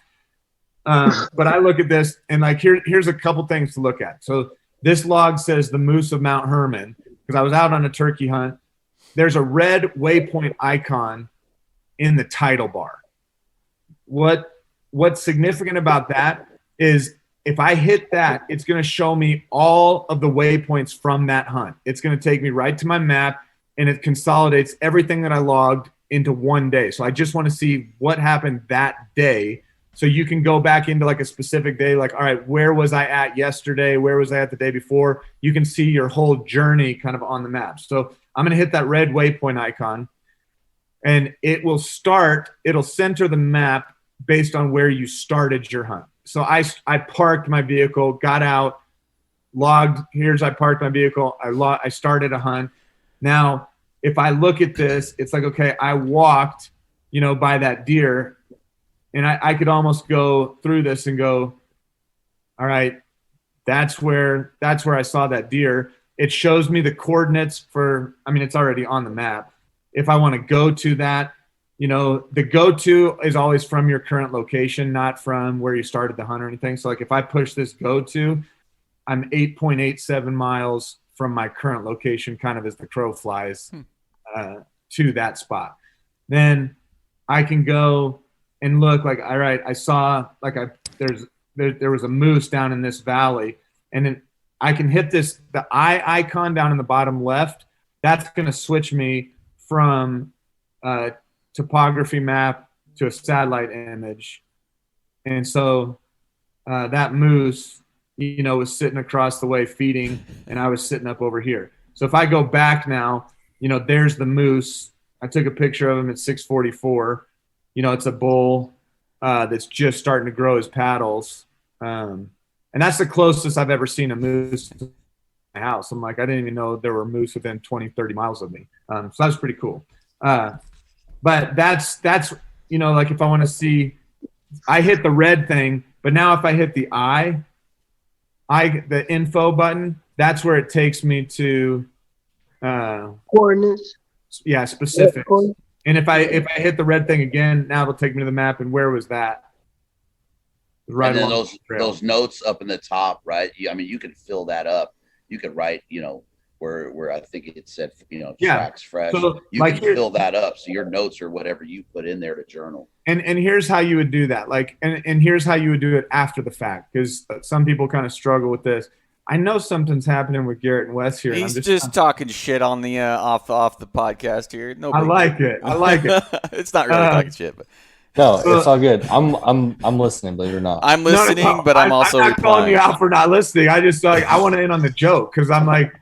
But I look at this and like here's a couple things to look at. So this log says the Moose of Mount Herman because I was out on a turkey hunt. There's a red waypoint icon in the title bar. What's significant about that is if I hit that, it's going to show me all of the waypoints from that hunt. It's going to take me right to my map, and it consolidates everything that I logged into one day. So I just want to see what happened that day. So you can go back into like a specific day, like, all right, where was I at yesterday? Where was I at the day before? You can see your whole journey kind of on the map. So I'm going to hit that red waypoint icon, and it'll center the map based on where you started your hunt. So I parked my vehicle, got out, logged, I parked my vehicle, I started a hunt. Now, if I look at this, it's like, okay, I walked, by that deer, and I could almost go through this and go, all right, that's where I saw that deer. It shows me the coordinates it's already on the map. If I want to go to that, the go-to is always from your current location, not from where you started the hunt or anything. So like if I push this go-to, I'm 8.87 miles from my current location, kind of as the crow flies to that spot. Then I can go and look like, all right, I saw like there was a moose down in this valley, and then I can hit the eye icon down in the bottom left. That's going to switch me from topography map to a satellite image. And so that moose, was sitting across the way feeding, and I was sitting up over here. So if I go back now, there's the moose. I took a picture of him at 6:44. It's a bull that's just starting to grow his paddles. And that's the closest I've ever seen a moose to my house. I'm like, I didn't even know there were moose within 20, 30 miles of me. So that was pretty cool. But that's like if I want to see, I hit the red thing, but now if I hit the the info button, that's where it takes me to coordinates. Yeah, specifics. And if I hit the red thing again, now it'll take me to the map. And where was that? Right. And then those notes up in the top, right? You can fill that up. You could write, where I think it said, tracks fresh. So, you can fill that up. So your notes are whatever you put in there to journal. And here's how you would do that. And here's how you would do it after the fact, because some people kind of struggle with this. I know something's happening with Garrett and Wes here. He's just talking shit on the off the podcast here. No, I like it. It's not really talking shit, but no, it's all good. I'm listening, believe it or not. I'm listening, but I'm also I'm not calling you out for not listening. I just I want to in on the joke because I'm like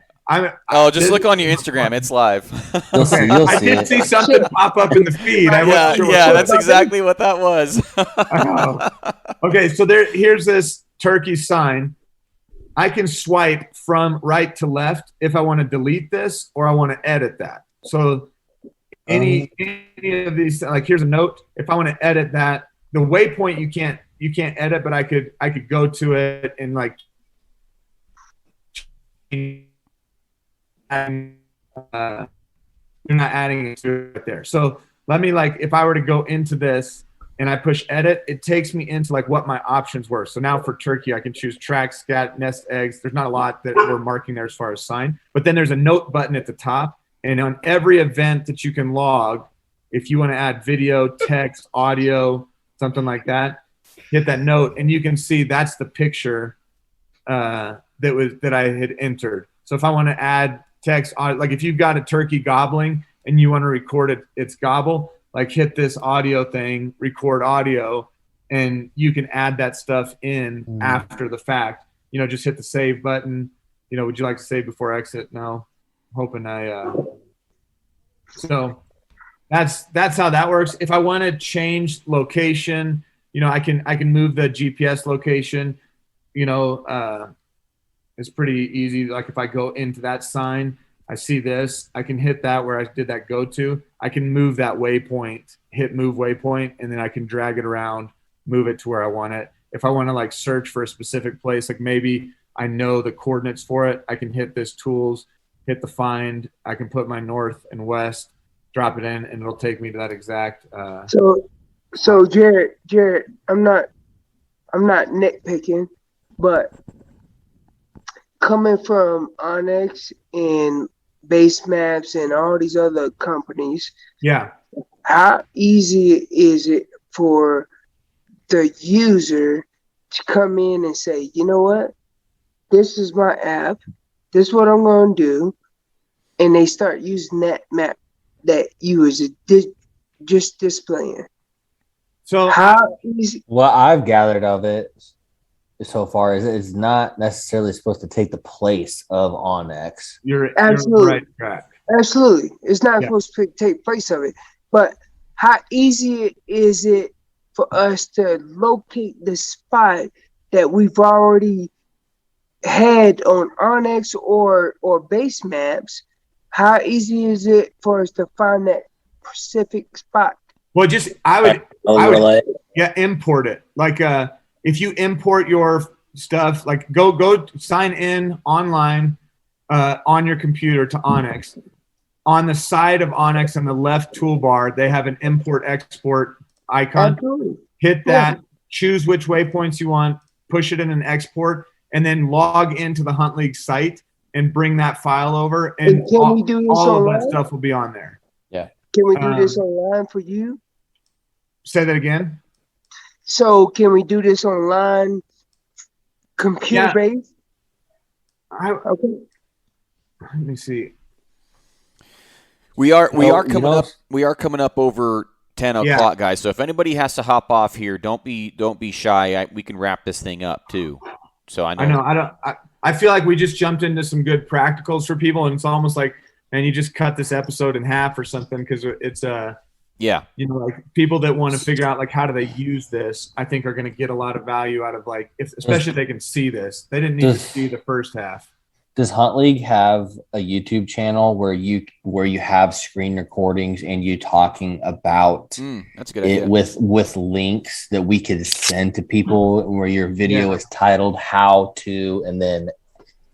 just look on your Instagram. It's live. You'll see I did see something pop up in the feed. Yeah, that's exactly what that was. Okay, so here's this turkey sign. I can swipe from right to left if I want to delete this or I want to edit that. So any of these, like here's a note. If I want to edit that, the waypoint you can't edit, but I could go to it and like you're not adding it to it there. So let me if I were to go into this and I push edit, it takes me into what my options were. So now for turkey, I can choose track, scat, nest, eggs. There's not a lot that we're marking there as far as sign, but then there's a note button at the top. And on every event that you can log, if you want to add video, text, audio, something like that, hit that note and you can see that's the picture that I had entered. So if I want to add text, if you've got a turkey gobbling and you want to record its gobble, hit this audio thing, record audio, and you can add that stuff in after the fact. Just hit the save button. Would you like to save before exit? No. I'm hoping so that's how that works. If I want to change location, I can move the GPS location. It's pretty easy. If I go into that sign, I see this, I can hit that where I did that go to. I can move that waypoint, hit move waypoint, and then I can drag it around, move it to where I want it. If I want to search for a specific place, maybe I know the coordinates for it, I can hit this tools, hit the find. I can put my north and west, drop it in, and it'll take me to that exact. So Jared, I'm not nitpicking, but coming from Onyx and Base Maps and all these other companies, Yeah. how easy is it for the user to come in and say, you know what, this is my app, this is what I'm going to do, and they start using that map that you was just displaying? So How easy? What I've gathered of it so far is it's not necessarily supposed to take the place of Onyx. you're Absolutely. on the right track. Absolutely, it's not Yeah. supposed to take place of it. But how easy is it for us to locate the spot that we've already had on Onyx or Base Maps? How easy is it for us to find that specific spot? Well, I would Overlay. import it. Like if you import your stuff, like go sign in online on your computer to Onyx. On the side of Onyx on the left toolbar, they have an import export icon. Absolutely. Hit that, choose which waypoints you want, push it in an export, and then log into the Hunt League site and bring that file over. And can we do this all of online? that stuff will be on there. Can we do this online for you? Say that again. So can we do this online, computer based? Okay. Let me see. We are Well, coming up. We are coming up over 10 Yeah. o'clock, guys. So if anybody has to hop off here, don't be shy. We can wrap this thing up too. So I know. I feel like we just jumped into some good practicals for people, and it's almost like, man, you just cut this episode in half or something, because it's Yeah. like people that want to figure out like how do they use this, I think are going to get a lot of value out of like, especially if they can see this. They didn't need to see the first half. Does Hunt League have a YouTube channel where you have screen recordings and you talking about That's a good it idea. with links that we could send to people, where your video is titled "How to" and then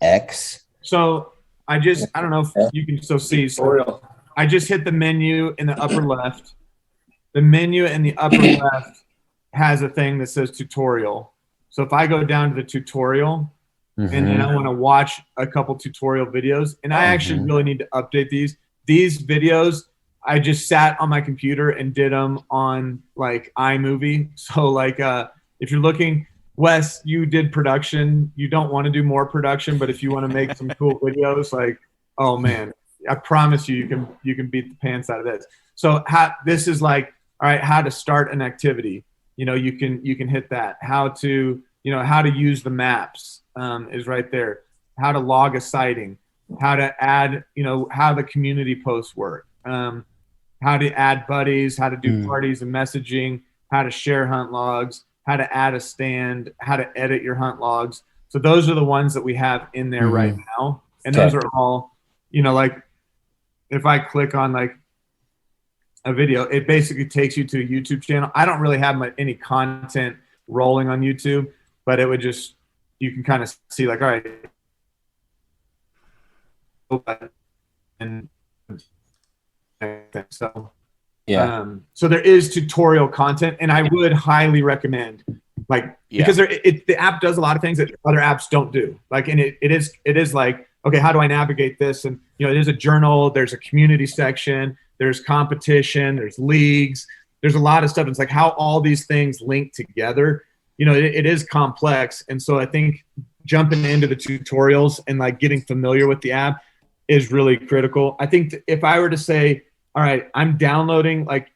X? So I don't know if you can still see. So I just hit the menu in the upper left. The menu in the upper left has a thing that says tutorial. So if I go down to the tutorial, and then I want to watch a couple tutorial videos, and I actually really need to update these. These videos, I just sat on my computer and did them on like iMovie. So like if you're looking, Wes, you did production. You don't want to do more production, but if you want to make some cool videos, like, oh man, I promise you can beat the pants out of this. So this is like, all right, how to start an activity. You can hit that. How to use the maps. Is right there. How to log a sighting, how to add, how the community posts work, how to add buddies, how to do parties and messaging, how to share hunt logs, how to add a stand, how to edit your hunt logs. So those are the ones that we have in there right now. And those are all, like if I click on like a video, it basically takes you to a YouTube channel. I don't really have any content rolling on YouTube, but it would just, you can kind of see like, all right. And so, so there is tutorial content, and I would highly recommend, because the app does a lot of things that other apps don't do. Like, and it is like, okay, how do I navigate this? And, there's a journal, there's a community section, there's competition, there's leagues, there's a lot of stuff. It's like how all these things link together. It is complex. And so I think jumping into the tutorials and like getting familiar with the app is really critical. I think if I were to say, all right, I'm downloading, like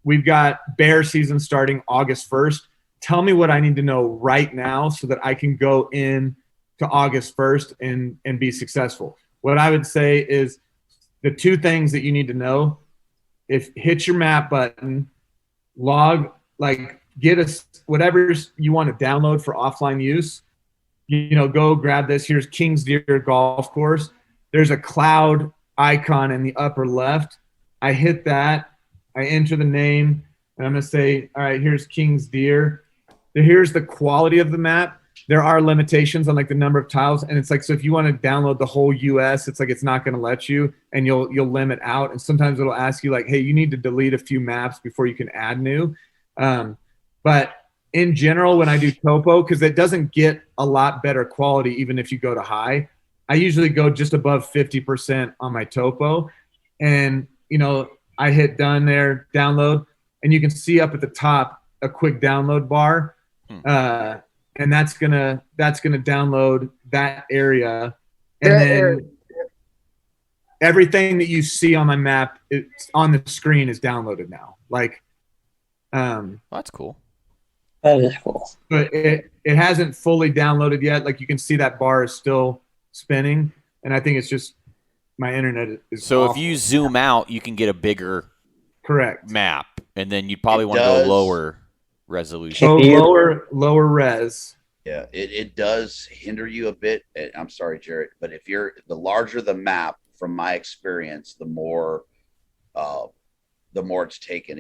we've got bear season starting August 1st. Tell me what I need to know right now so that I can go in to August 1st and be successful. What I would say is the two things that you need to know: hit your map button, log, like get us whatever you want to download for offline use. Go grab this. Here's Kings Deer Golf Course. There's a cloud icon in the upper left. I hit that. I enter the name, and I'm going to say, all right, here's Kings Deer. Here's the quality of the map. there are limitations on like the number of tiles, and it's like, so if you want to download the whole US, it's like it's not going to let you, and you'll limit out, and sometimes it'll ask you like, hey, you need to delete a few maps before you can add new. But in general, when I do topo, because it doesn't get a lot better quality even if you go to high, I usually go just above 50% on my topo, and I hit done there, download, and you can see up at the top a quick download bar. And that's gonna download that area, and then everything that you see on my map, it's on the screen, is downloaded now. Like, that's cool. That is cool. But it hasn't fully downloaded yet. Like, you can see that bar is still spinning, and I think it's just my internet is. So awful. if you zoom out, you can get a bigger correct map, and then you'd probably want to go lower resolution. So lower res. Yeah, it does hinder you a bit. I'm sorry, Jared, but if you're the larger the map, from my experience, the more it's taken.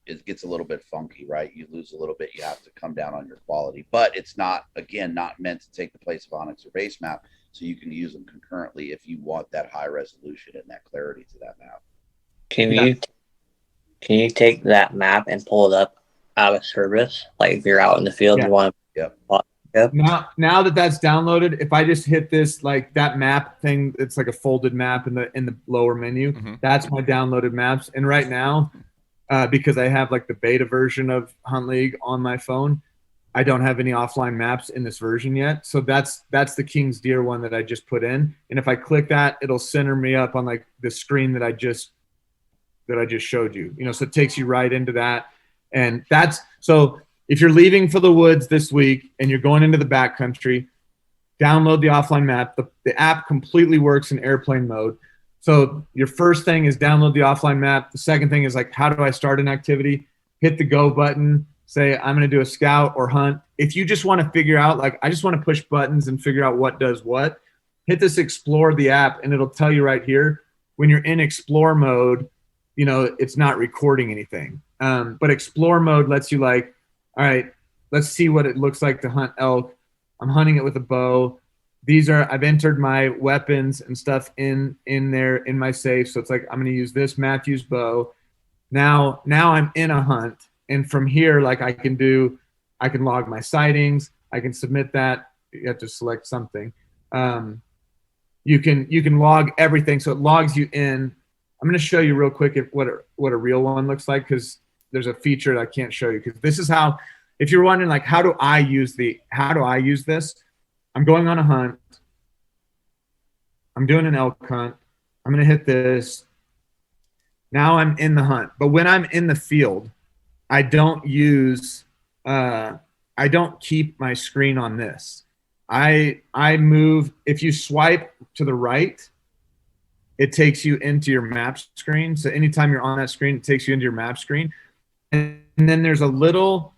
It gets a little bit funky, right? You lose a little bit. You have to come down on your quality, but it's not meant to take the place of Onyx or base map. So you can use them concurrently if you want that high resolution and that clarity to that map. Can you take that map and pull it up out of service? Like if you're out in the field, you want to. Yep. Now that that's downloaded, if I just hit this, like that map thing, it's like a folded map in the lower menu. That's my downloaded maps. And right now, because I have like the beta version of Hunt League on my phone, I don't have any offline maps in this version yet. So that's the King's Deer one that I just put in. And if I click that, it'll center me up on like the screen that I just showed you. So it takes you right into that. And so if you're leaving for the woods this week and you're going into the backcountry, download the offline map. The app completely works in airplane mode. So your first thing is download the offline map. The second thing is like, how do I start an activity? Hit the go button. Say, I'm going to do a scout or hunt. If you just want to figure out, like, I just want to push buttons and figure out what does what, hit this explore the app, and it'll tell you right here, when you're in explore mode, it's not recording anything. But explore mode lets you like, all right, let's see what it looks like to hunt elk. I'm hunting it with a bow. I've entered my weapons and stuff in there in my safe. So it's like, I'm going to use this Matthews bow. Now I'm in a hunt. And from here, like I can log my sightings. I can submit that. You have to select something. You can log everything. So it logs you in. I'm going to show you real quick what a real one looks like, because there's a feature that I can't show you, because this is how, if you're wondering like, how do I use this? I'm going on a hunt. I'm doing an elk hunt. I'm going to hit this. Now I'm in the hunt. But when I'm in the field, I don't keep my screen on this. I move. If you swipe to the right, it takes you into your map screen. So anytime you're on that screen, it takes you into your map screen. And then there's a little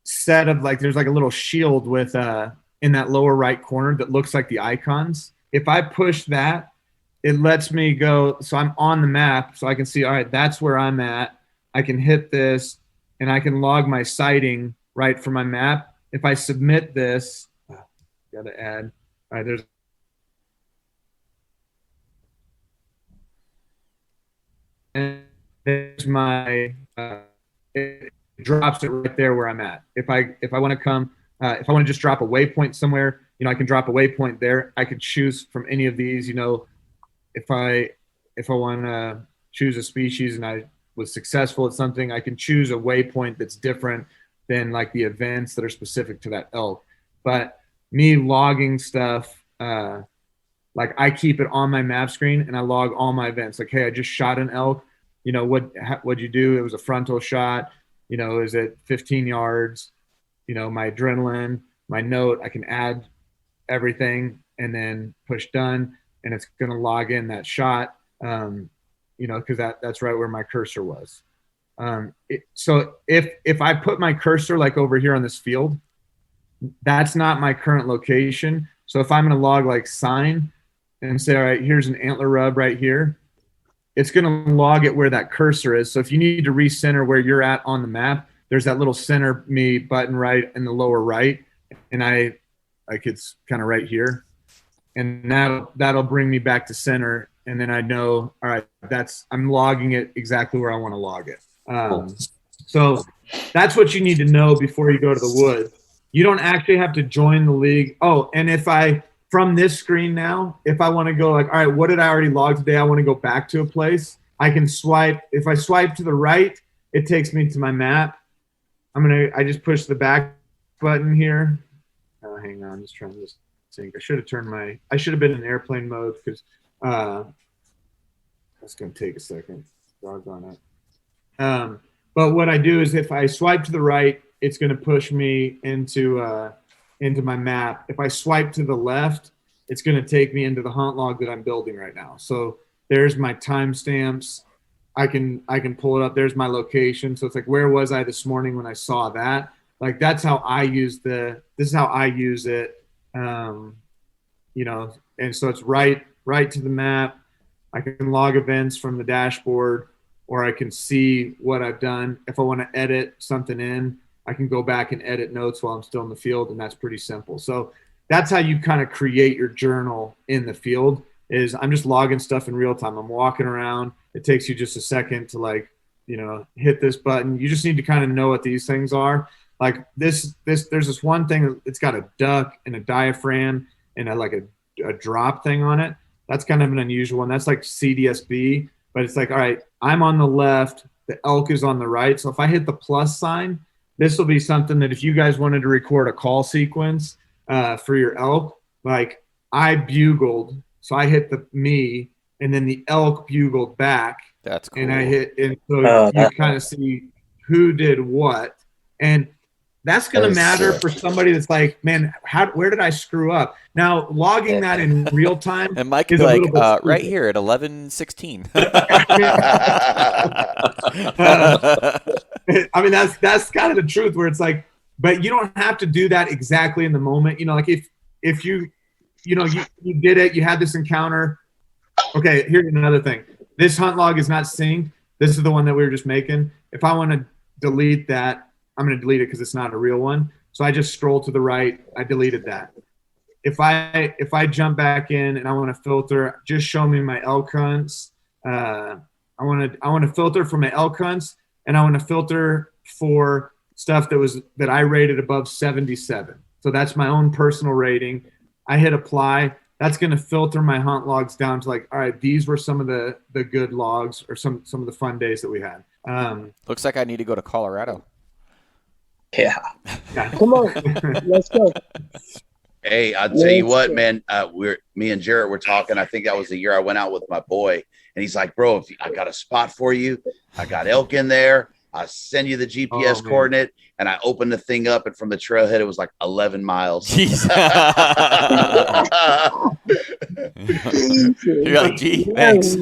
set of there's like a little shield with in that lower right corner that looks like the icons. If I push that, it lets me go. So I'm on the map, so I can see, all right, that's where I'm at. I can hit this and I can log my sighting right from my map. If I submit this, got to add, all right, there's my, it drops it right there where I'm at. If I want to come, if I want to just drop a waypoint somewhere, I can drop a waypoint there. I could choose from any of these, if I want to choose a species and I was successful at something, I can choose a waypoint that's different than like the events that are specific to that elk. But me logging stuff, like I keep it on my map screen and I log all my events. Like, hey, I just shot an elk. What'd you do? It was a frontal shot. Is it 15 yards? My adrenaline, my note, I can add everything and then push done, and it's going to log in that shot, because that's right where my cursor was. So if I put my cursor like over here on this field, that's not my current location. So if I'm going to log like sign and say, all right, here's an antler rub right here, it's going to log it where that cursor is. So if you need to recenter where you're at on the map, there's that little center me button right in the lower right. and it's kind of right here, and that'll bring me back to center, and then I know, all right, I'm logging it exactly where I want to log it. So that's what you need to know before you go to the woods. You don't actually have to join the league. Oh, and from this screen now, if I want to go like, all right, what did I already log today? I want to go back to a place. I can swipe. If I swipe to the right, it takes me to my map. I just push the back button here. Oh, hang on, just trying to sync. I should have been in airplane mode because that's going to take a second. Doggone it. But what I do is if I swipe to the right, it's going to push me into my map. If I swipe to the left, it's going to take me into the hunt log that I'm building right now. So there's my timestamps. I can pull it up. There's my location. So it's like, where was I this morning when I saw that? Like, that's how I use this is how I use it. And so it's right to the map. I can log events from the dashboard, or I can see what I've done. If I want to edit something in, I can go back and edit notes while I'm still in the field, and that's pretty simple. So that's how you kind of create your journal in the field. Is I'm just logging stuff in real time. I'm walking around. It takes you just a second to hit this button. You just need to kind of know what these things are. Like there's this one thing. It's got a duck and a diaphragm and a drop thing on it. That's kind of an unusual one. That's like CDSB, but it's like, all right, I'm on the left. The elk is on the right. So if I hit the plus sign, this will be something that if you guys wanted to record a call sequence for your elk, like I bugled. So I hit the me, and then the elk bugled back. That's cool. And I hit, and so you kind of see who did what. And that's going to matter for somebody that's like, man, where did I screw up? Now, logging that in real time. And Mike is like, right here at 11:16. I mean, that's kind of the truth where it's like, but you don't have to do that exactly in the moment. Like if you did it, you had this encounter. Okay, here's another thing. This hunt log is not synced. This is the one that we were just making. If I want to delete that, I'm going to delete it because it's not a real one. So I just scroll to the right. I deleted that. If I jump back in and I want to filter, just show me my elk hunts. I want to filter for my elk hunts, and I want to filter for stuff that I rated above 77. So that's my own personal rating. I hit apply. That's going to filter my hunt logs down to like, all right, these were some of the good logs or some of the fun days that we had. Looks like I need to go to Colorado. Yeah. Come on, let's go. Hey, I'll tell you what, man. Me and Jarrett were talking. I think that was the year I went out with my boy, and he's like, "Bro, I got a spot for you. I got elk in there. I send you the GPS coordinate." And I opened the thing up, and from the trailhead, it was like 11 miles. Jeez. You're like, gee, thanks.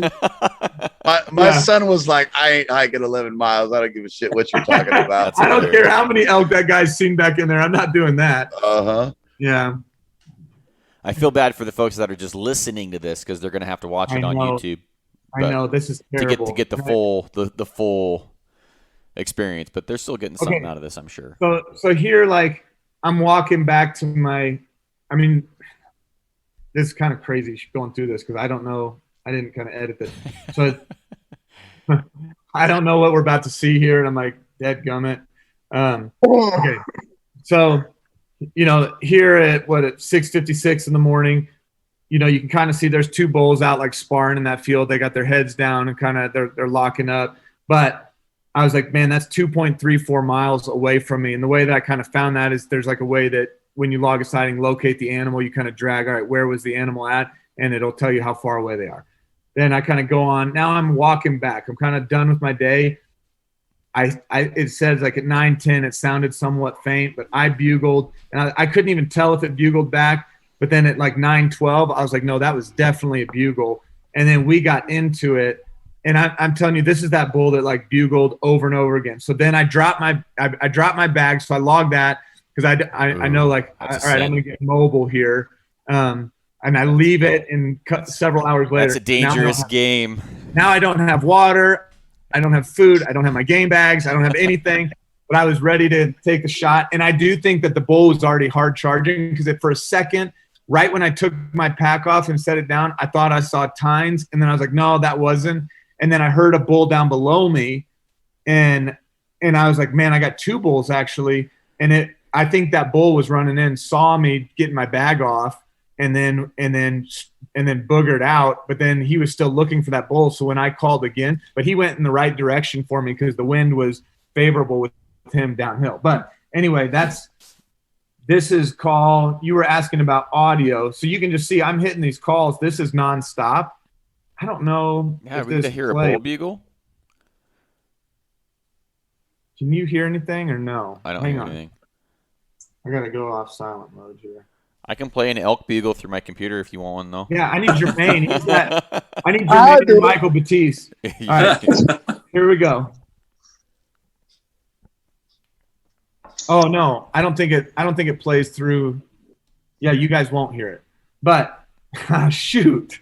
My son was like, I ain't hiking 11 miles. I don't give a shit what you're talking about. I don't care how many elk that guy's seen back in there. I'm not doing that. Uh-huh. Yeah. I feel bad for the folks that are just listening to this because they're going to have to watch it on YouTube. I know this is terrible. To get the full experience, but they're still getting something out of this, I'm sure. So here, like, I'm walking back to this is kind of crazy going through this because I don't know. I didn't kind of edit this. So I don't know what we're about to see here. And I'm like, dadgummit. Okay. So, here at 6:56 in the morning, you can kind of see there's two bulls out like sparring in that field. They got their heads down and kind of they're locking up. But I was like, man, that's 2.34 miles away from me. And the way that I kind of found that is there's like a way that when you log a sighting, locate the animal, you kind of drag, all right, where was the animal at? And it'll tell you how far away they are. Then I kind of go on. Now I'm walking back. I'm kind of done with my day. It says like at 9:10, it sounded somewhat faint, but I bugled. And I couldn't even tell if it bugled back. But then at like 9:12, I was like, no, that was definitely a bugle. And then we got into it. And I'm telling you, this is that bull that like bugled over and over again. So then I dropped my bag. So I logged that because I know like, all right, I'm going to get mobile here. And I leave it and cut several hours later. That's a dangerous game. Now I don't have water. I don't have food. I don't have my game bags. I don't have anything. but I was ready to take the shot. And I do think that the bull was already hard charging, because for a second, right when I took my pack off and set it down, I thought I saw tines. And then I was like, no, that wasn't. And then I heard a bull down below me. And I was like, man, I got two bulls actually. And I think that bull was running in, saw me getting my bag off, and then boogered out. But then he was still looking for that bull. So when I called again, but he went in the right direction for me because the wind was favorable with him downhill. But anyway, this is call. You were asking about audio, so you can just see I'm hitting these calls. This is nonstop. I don't know. Yeah, if we get to this hear a play- bull bugle. Can you hear anything or no? I don't Hang hear on. anything. I gotta go off silent mode here. I can play an elk bugle through my computer if you want one, though. Yeah, I need Jermaine. I need I'll Jermaine do and it. Michael Batiste. All right, here we go. Oh no, I don't think it plays through. Yeah, you guys won't hear it. But shoot,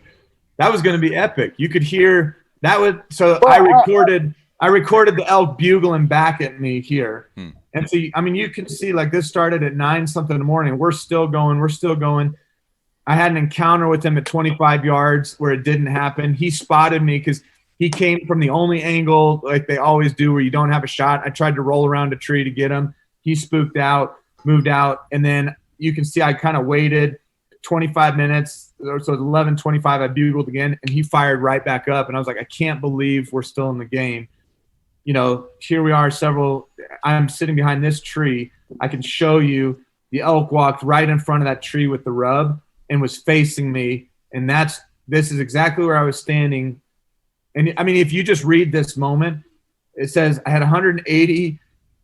that was going to be epic. You could hear that would. So I recorded the elk bugling back at me here. And so, I mean, you can see like this started at 9-something in the morning. We're still going. I had an encounter with him at 25 yards where it didn't happen. He spotted me because he came from the only angle like they always do where you don't have a shot. I tried to roll around a tree to get him. He spooked out, moved out. And then you can see I kind of waited 25 minutes. So it's 11:25. I bugled again, and he fired right back up. And I was like, I can't believe we're still in the game. You know, here we are I'm sitting behind this tree. I can show you the elk walked right in front of that tree with the rub and was facing me. And this is exactly where I was standing. And I mean, if you just read this moment, it says I had 180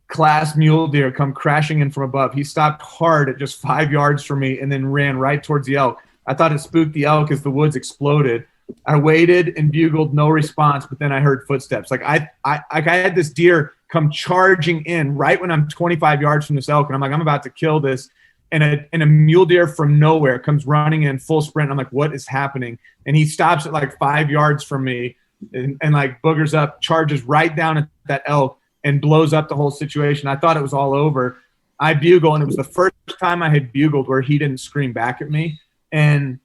class mule deer come crashing in from above. He stopped hard at just 5 yards from me and then ran right towards the elk. I thought it spooked the elk as the woods exploded. I waited and bugled, no response, but then I heard footsteps. Like I had this deer come charging in right when I'm 25 yards from this elk, and I'm like, I'm about to kill this. And a mule deer from nowhere comes running in full sprint. I'm like, what is happening? And he stops at like 5 yards from me and like boogers up, charges right down at that elk and blows up the whole situation. I thought it was all over. I bugle, and it was the first time I had bugled where he didn't scream back at me. And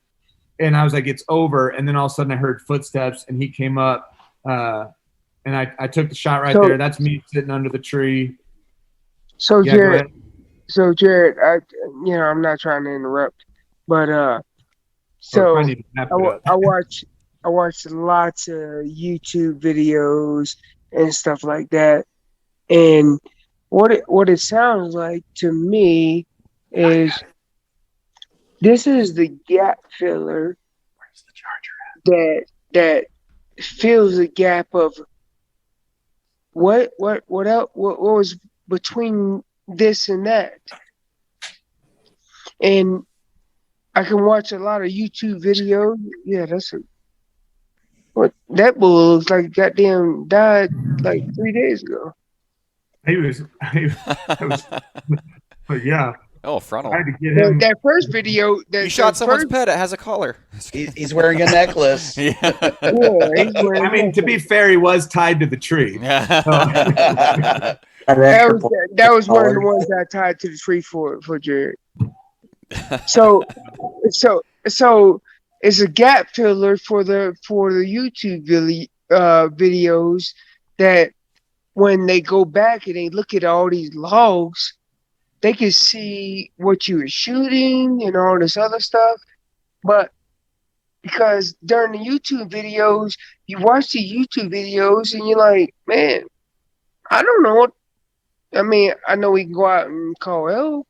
I was like, it's over. And then all of a sudden I heard footsteps, and he came up, and I took the shot right there. That's me sitting under the tree. So Yeah, go ahead. Jared, I'm not trying to interrupt, but I need to wrap it up. I watch lots of YouTube videos and stuff like that, and what it sounds like to me is this is the gap filler that fills the gap of what else, what was between this and that. And I can watch a lot of YouTube videos. Yeah, that bull looks like goddamn died like 3 days ago. He was but yeah. Oh, frontal. I had to get him. That first video, You shot someone's pet. It has a collar. He's wearing a necklace. Yeah. I mean, to be fair, he was tied to the tree. that was one of the ones I tied to the tree for Jared. So it's a gap filler for the YouTube videos that when they go back and they look at all these logs, they can see what you were shooting and all this other stuff. But because during the YouTube videos, you watch the YouTube videos and you're like, man, I don't know. I mean, I know we can go out and call elk.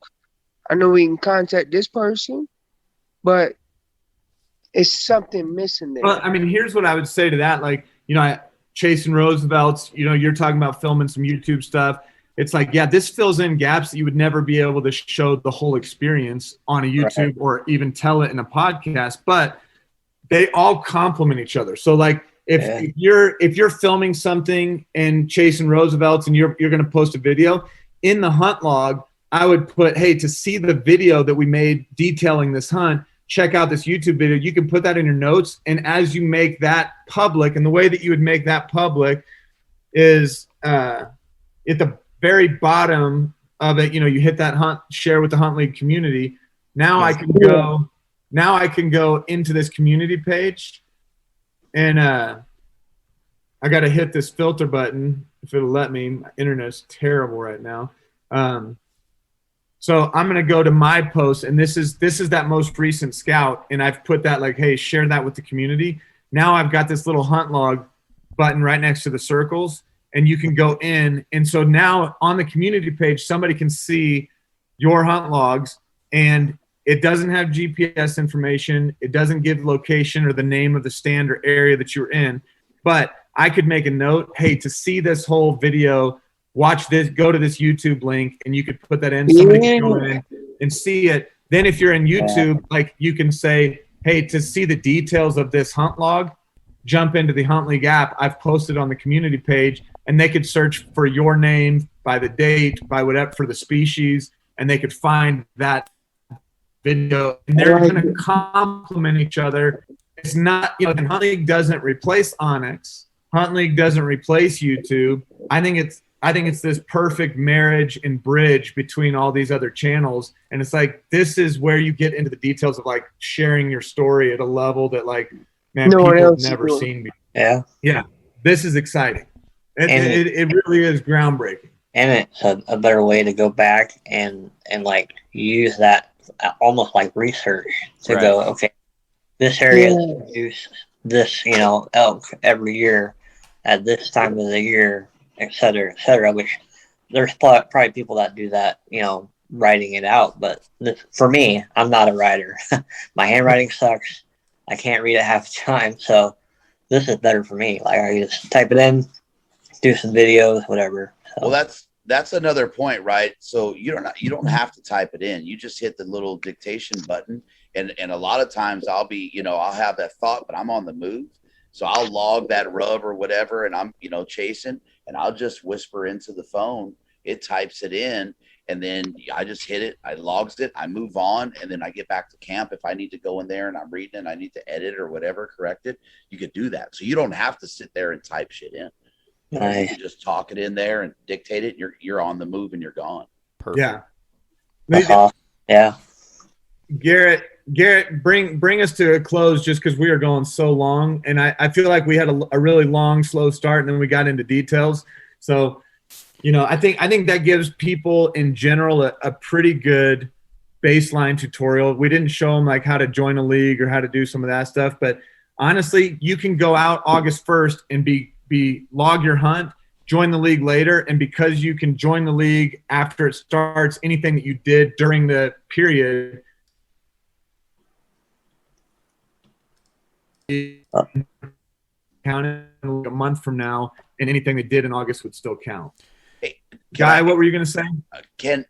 I know we can contact this person, but it's something missing there. Well, I mean, here's what I would say to that. Like, chasing Roosevelt's, you're talking about filming some YouTube stuff. It's like, yeah, this fills in gaps that you would never be able to show the whole experience on a YouTube or even tell it in a podcast, but they all complement each other. So like if you're filming something and chasing Roosevelt's and you're going to post a video in the hunt log, I would put, hey, to see the video that we made detailing this hunt, check out this YouTube video. You can put that in your notes. And as you make that public, and the way that you would make that public is at the very bottom of it, you hit that hunt share with the Hunt League community. Now I can go into this community page, and I got to hit this filter button if it'll let me. My internet's terrible right now. So I'm going to go to my post, and this is that most recent scout, and I've put that like, hey, share that with the community. Now I've got this little hunt log button right next to the circles, and you can go in. And so now on the community page, somebody can see your hunt logs, and it doesn't have GPS information. It doesn't give location or the name of the stand or area that you're in. But I could make a note, hey, to see this whole video, watch this, go to this YouTube link, and you could put that in. Somebody can go in and see it. Then if you're in YouTube, like you can say, hey, to see the details of this hunt log, jump into the Hunt League app. I've posted on the community page, and they could search for your name by the date, by whatever, for the species, and they could find that video. And they're going to complement each other. It's not, and Hunt League doesn't replace Onyx. Hunt League doesn't replace YouTube. I think it's this perfect marriage and bridge between all these other channels. And it's like, this is where you get into the details of like sharing your story at a level that like, man, No one people have else never will. seen before. Yeah. Yeah. This is exciting. It really is groundbreaking. And it's a better way to go back and like use that almost like research to go, okay, this area produce this, elk every year at this time of the year, et cetera, which there's probably people that do that, writing it out. But for me, I'm not a writer. My handwriting sucks. I can't read it half the time. So this is better for me. Like I just type it in, do some videos, whatever. So. Well, that's another point, right? So you don't have to type it in. You just hit the little dictation button, and a lot of times I'll be, I'll have that thought, but I'm on the move, so I'll log that rub or whatever, and I'm, chasing, and I'll just whisper into the phone. It types it in, and then I just hit it. I logs it. I move on, and then I get back to camp if I need to go in there and I'm reading and I need to edit or whatever, correct it. You could do that, so you don't have to sit there and type shit in. You can just talk it in there and dictate it. You're on the move and you're gone. Yeah. Yeah. Garrett, bring us to a close just because we are going so long. And I feel like we had a really long, slow start, and then we got into details. So, I think that gives people in general a pretty good baseline tutorial. We didn't show them like how to join a league or how to do some of that stuff. But honestly, you can go out August 1st and log your hunt, join the league later, and because you can join the league after it starts, anything that you did during the period counted a month from now, and anything they did in August would still count. Hey, Guy, what were you going to say?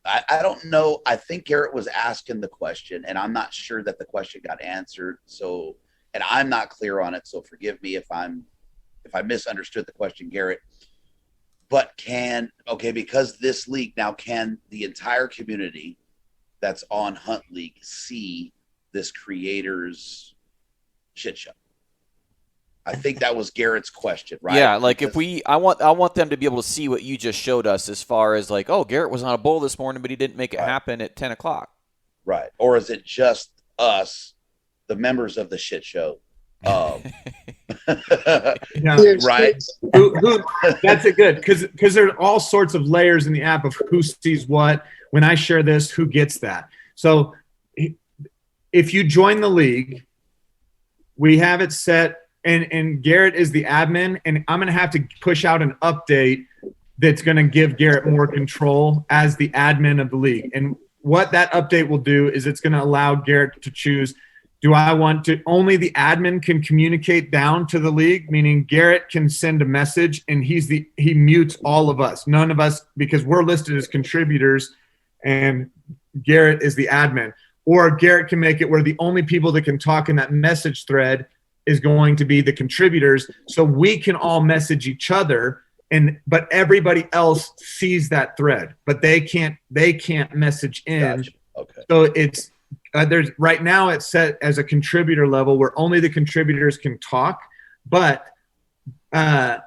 I don't know. I think Garrett was asking the question, and I'm not sure that the question got answered. So, and I'm not clear on it. So forgive me if I misunderstood the question, Garrett. But because this league now, can the entire community that's on Hunt League see this creator's shit show? I think that was Garrett's question, right? Yeah, like I want them to be able to see what you just showed us as far as like, oh, Garrett was on a bull this morning, but he didn't make it happen at 10 o'clock. Right. Or is it just us, the members of the shit show? Yeah. Right. That's it. Good. Because there's all sorts of layers in the app of who sees what. When I share this, who gets that? So if you join the league, we have it set, and Garrett is the admin, and I'm going to have to push out an update that's going to give Garrett more control as the admin of the league. And what that update will do is it's going to allow Garrett to choose, do I want to, only the admin can communicate down to the league, meaning Garrett can send a message and he mutes all of us, none of us, because we're listed as contributors and Garrett is the admin. Or Garrett can make it where the only people that can talk in that message thread is going to be the contributors. So we can all message each other, but everybody else sees that thread, but they can't message in. Gotcha. Okay. So it's, there's right now it's set as a contributor level where only the contributors can talk, but I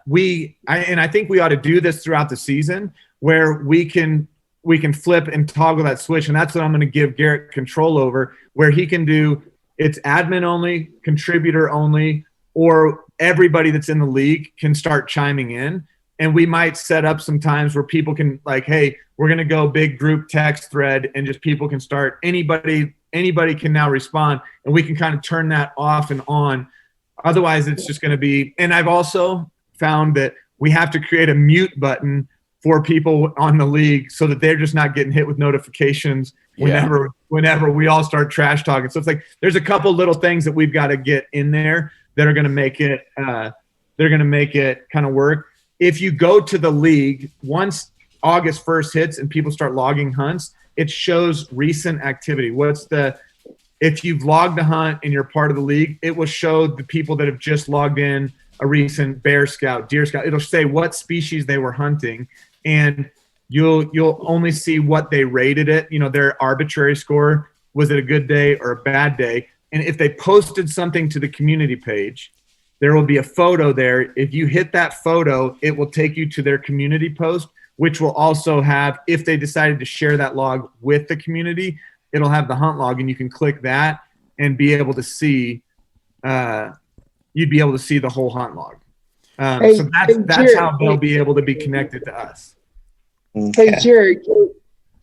think we ought to do this throughout the season where we can flip and toggle that switch. And that's what I'm going to give Garrett control over, where he can do it's admin only, contributor only, or everybody that's in the league can start chiming in. And we might set up some times where people can like, hey, we're going to go big group text thread, and just people can start, anybody can now respond, and we can kind of turn that off and on. Otherwise it's just going to be, and I've also found that we have to create a mute button for people on the league so that they're just not getting hit with notifications whenever we all start trash talking. So it's like there's a couple little things that we've got to get in there that are going to make it kind of work. If you go to the league, once August 1st hits and people start logging hunts, it shows recent activity. If you've logged a hunt and you're part of the league, it will show the people that have just logged in a recent bear scout, deer scout. It'll say what species they were hunting, and you'll only see what they rated it, their arbitrary score. Was it a good day or a bad day? And if they posted something to the community page, there will be a photo there. If you hit that photo, it will take you to their community post, which will also have, if they decided to share that log with the community, it'll have the hunt log, and you can click that and be able to see, you'd be able to see the whole hunt log. So that's how they'll be able to be connected to us. Hey, Jared,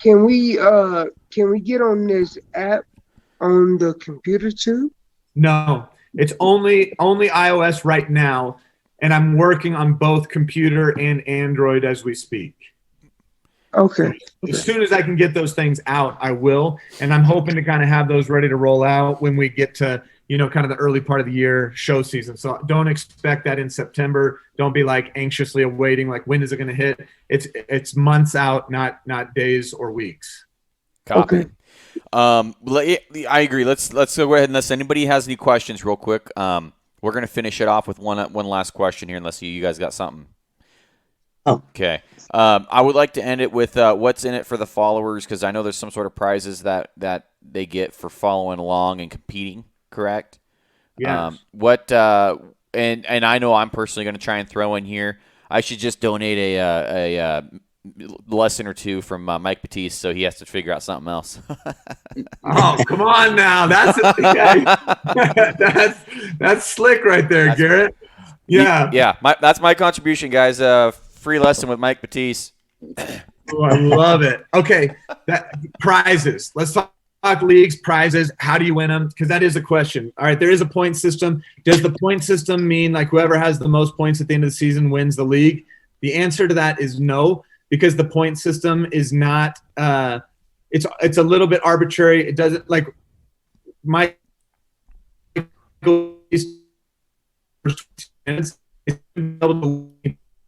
can we get on this app on the computer too? No, it's only iOS right now, and I'm working on both computer and Android as we speak. Okay. As soon as I can get those things out, I will, and I'm hoping to kind of have those ready to roll out when we get to kind of the early part of the year show season. So don't expect that in September. Don't be like anxiously awaiting, like when is it going to hit? It's months out, not days or weeks. Copy. Okay. I agree. Let's go ahead, unless anybody has any questions real quick. We're going to finish it off with one last question here, unless you guys got something. Oh. Okay. I would like to end it with what's in it for the followers, because I know there's some sort of prizes that they get for following along and competing. Correct. Yeah. And I know I'm personally going to try and throw in here, I should just donate a lesson or two from Mike Batiste, so he has to figure out something else. Oh, come on now. That's slick right there, Garrett. Yeah. Yeah. That's my contribution, guys. Free lesson with Mike Batiste. Oh, I love it. Okay. Prizes. Let's talk leagues, prizes. How do you win them? Because that is a question. All right. There is a point system. Does the point system mean like whoever has the most points at the end of the season wins the league? The answer to that is no, because the point system is not it's a little bit arbitrary. It doesn't like Mike minutes.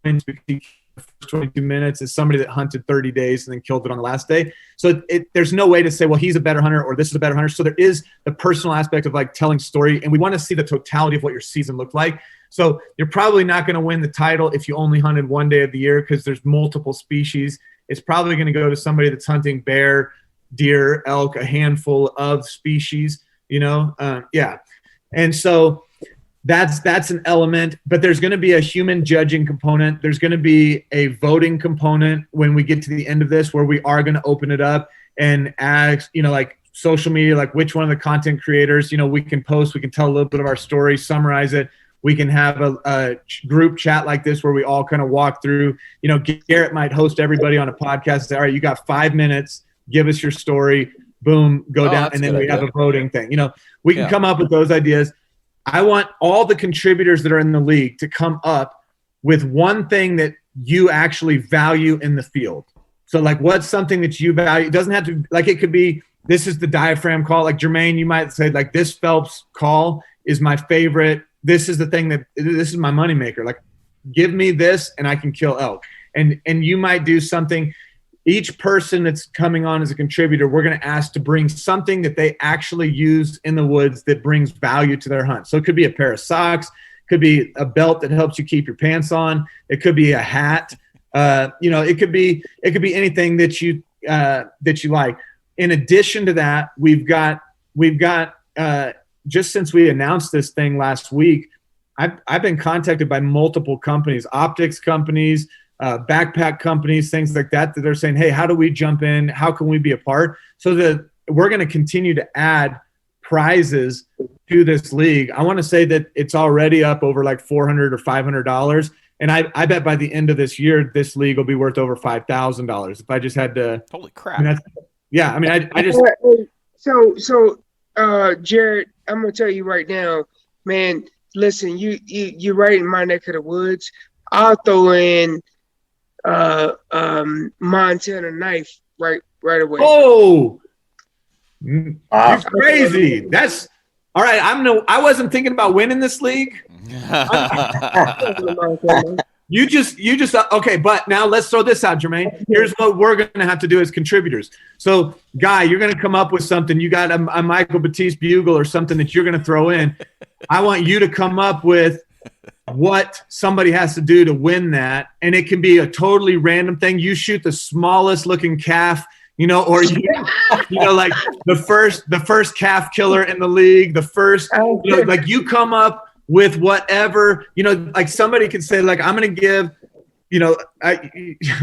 The first 22 minutes is somebody that hunted 30 days and then killed it on the last day. So there's no way to say, well, he's a better hunter or this is a better hunter. So there is the personal aspect of like telling story, and we want to see the totality of what your season looked like. So you're probably not going to win the title if you only hunted one day of the year, because there's multiple species. It's probably going to go to somebody that's hunting bear, deer, elk, a handful of species, yeah. And so that's an element, but there's going to be a human judging component. There's going to be a voting component when we get to the end of this, where we are going to open it up and ask, like social media, like which one of the content creators, we can post, we can tell a little bit of our story, summarize it. We can have a group chat like this where we all kind of walk through, Garrett might host everybody on a podcast and say, all right, you got 5 minutes, give us your story, boom, go down. And then we have a voting thing. We can come up with those ideas. I want all the contributors that are in the league to come up with one thing that you actually value in the field. So like, what's something that you value? It doesn't have to, like, it could be, this is the diaphragm call. Like Jermaine, you might say like, this Phelps call is my favorite. This is the thing this is my moneymaker. Like, give me this and I can kill elk. And you might do something. Each person that's coming on as a contributor, we're going to ask to bring something that they actually use in the woods that brings value to their hunt. So it could be a pair of socks, could be a belt that helps you keep your pants on. It could be a hat. It could be anything that you like. In addition to that, we've got just since we announced this thing last week, I've been contacted by multiple companies, optics companies, backpack companies, things like that are saying, hey, how do we jump in? How can we be a part? So that we're going to continue to add prizes to this league. I want to say that it's already up over like $400 or $500. And I bet by the end of this year, this league will be worth over $5,000. If I just had to. Holy crap. I just. So, Jared, I'm going to tell you right now, man, listen, you're right in my neck of the woods. I'll throw in Montana Knife right away. Oh, you're crazy. That's all right. I wasn't thinking about winning this league. You just okay. But now let's throw this out, Jermaine. Here's what we're going to have to do as contributors. So, Guy, you're going to come up with something. You got a Michael Batiste bugle or something that you're going to throw in. I want you to come up with what somebody has to do to win that, and it can be a totally random thing. You shoot the smallest looking calf, or like the first calf killer in the league, the first, like you come up with whatever, like somebody could say, like, I'm going to give,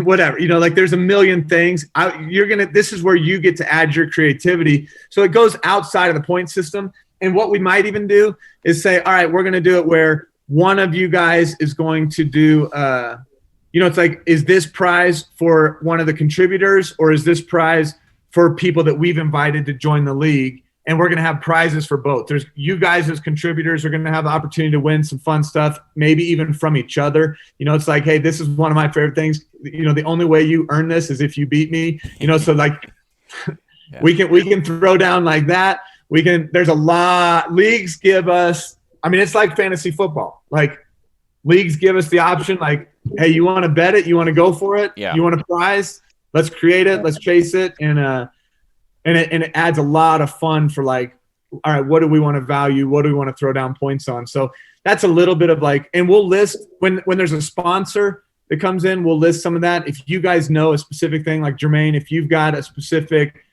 whatever, like there's a million things. This is where you get to add your creativity. So it goes outside of the point system. And what we might even do is say, all right, we're going to do it where one of you guys is going to do, it's like, is this prize for one of the contributors or is this prize for people that we've invited to join the league? And we're going to have prizes for both. There's you guys as contributors are going to have the opportunity to win some fun stuff, maybe even from each other. It's like, hey, this is one of my favorite things. The only way you earn this is if you beat me. So like, yeah. we can throw down like that. There's a lot. Leagues give us. I mean, it's like fantasy football. Like leagues give us the option. Like, hey, you want to bet it? You want to go for it? Yeah. You want a prize? Let's create it. Let's chase it. And it adds a lot of fun for like, all right, what do we want to value? What do we want to throw down points on? So that's a little bit of like, and we'll list when there's a sponsor that comes in, we'll list some of that. If you guys know a specific thing, like Jermaine, if you've got a specific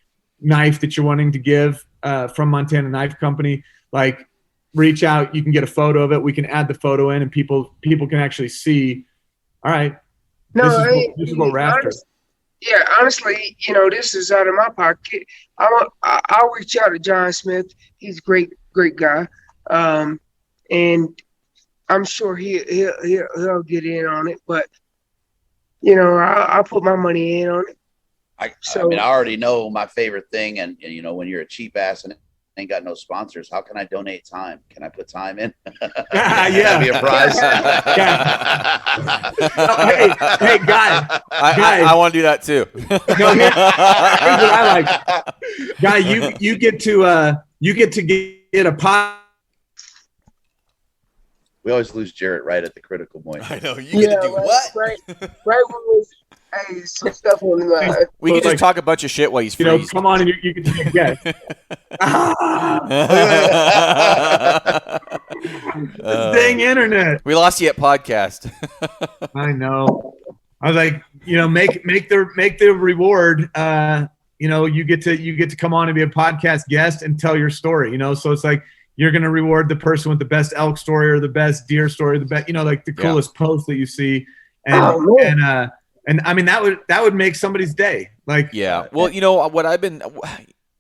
knife that you're wanting to give from Montana Knife Company, like reach out, you can get a photo of it. We can add the photo in and people can actually see, all right, this is what we're after. Yeah, honestly, this is out of my pocket. I'll reach out to John Smith. He's a great guy, and I'm sure he'll get in on it. But I'll put my money in on it. I already know my favorite thing, and when you're a cheap ass and ain't got no sponsors, how can I donate time? Can I put time in? Yeah, that'd be a prize. Hey, Guy. I want to do that too. Here's what I like, Guy. You get to get a pot. We always lose Jarrett right at the critical point. I know you get to do what? Right when hey, some stuff on the. We can just talk a bunch of shit while he's freezing. Come on, and you can take a guess. Dang internet! We lost you at podcast. I know. I was like, make the reward. You get to come on and be a podcast guest and tell your story. So it's like you're gonna reward the person with the best elk story or the best deer story, the best, like the coolest post that you see, and I mean that would make somebody's day. Like, yeah. Well, what I've been,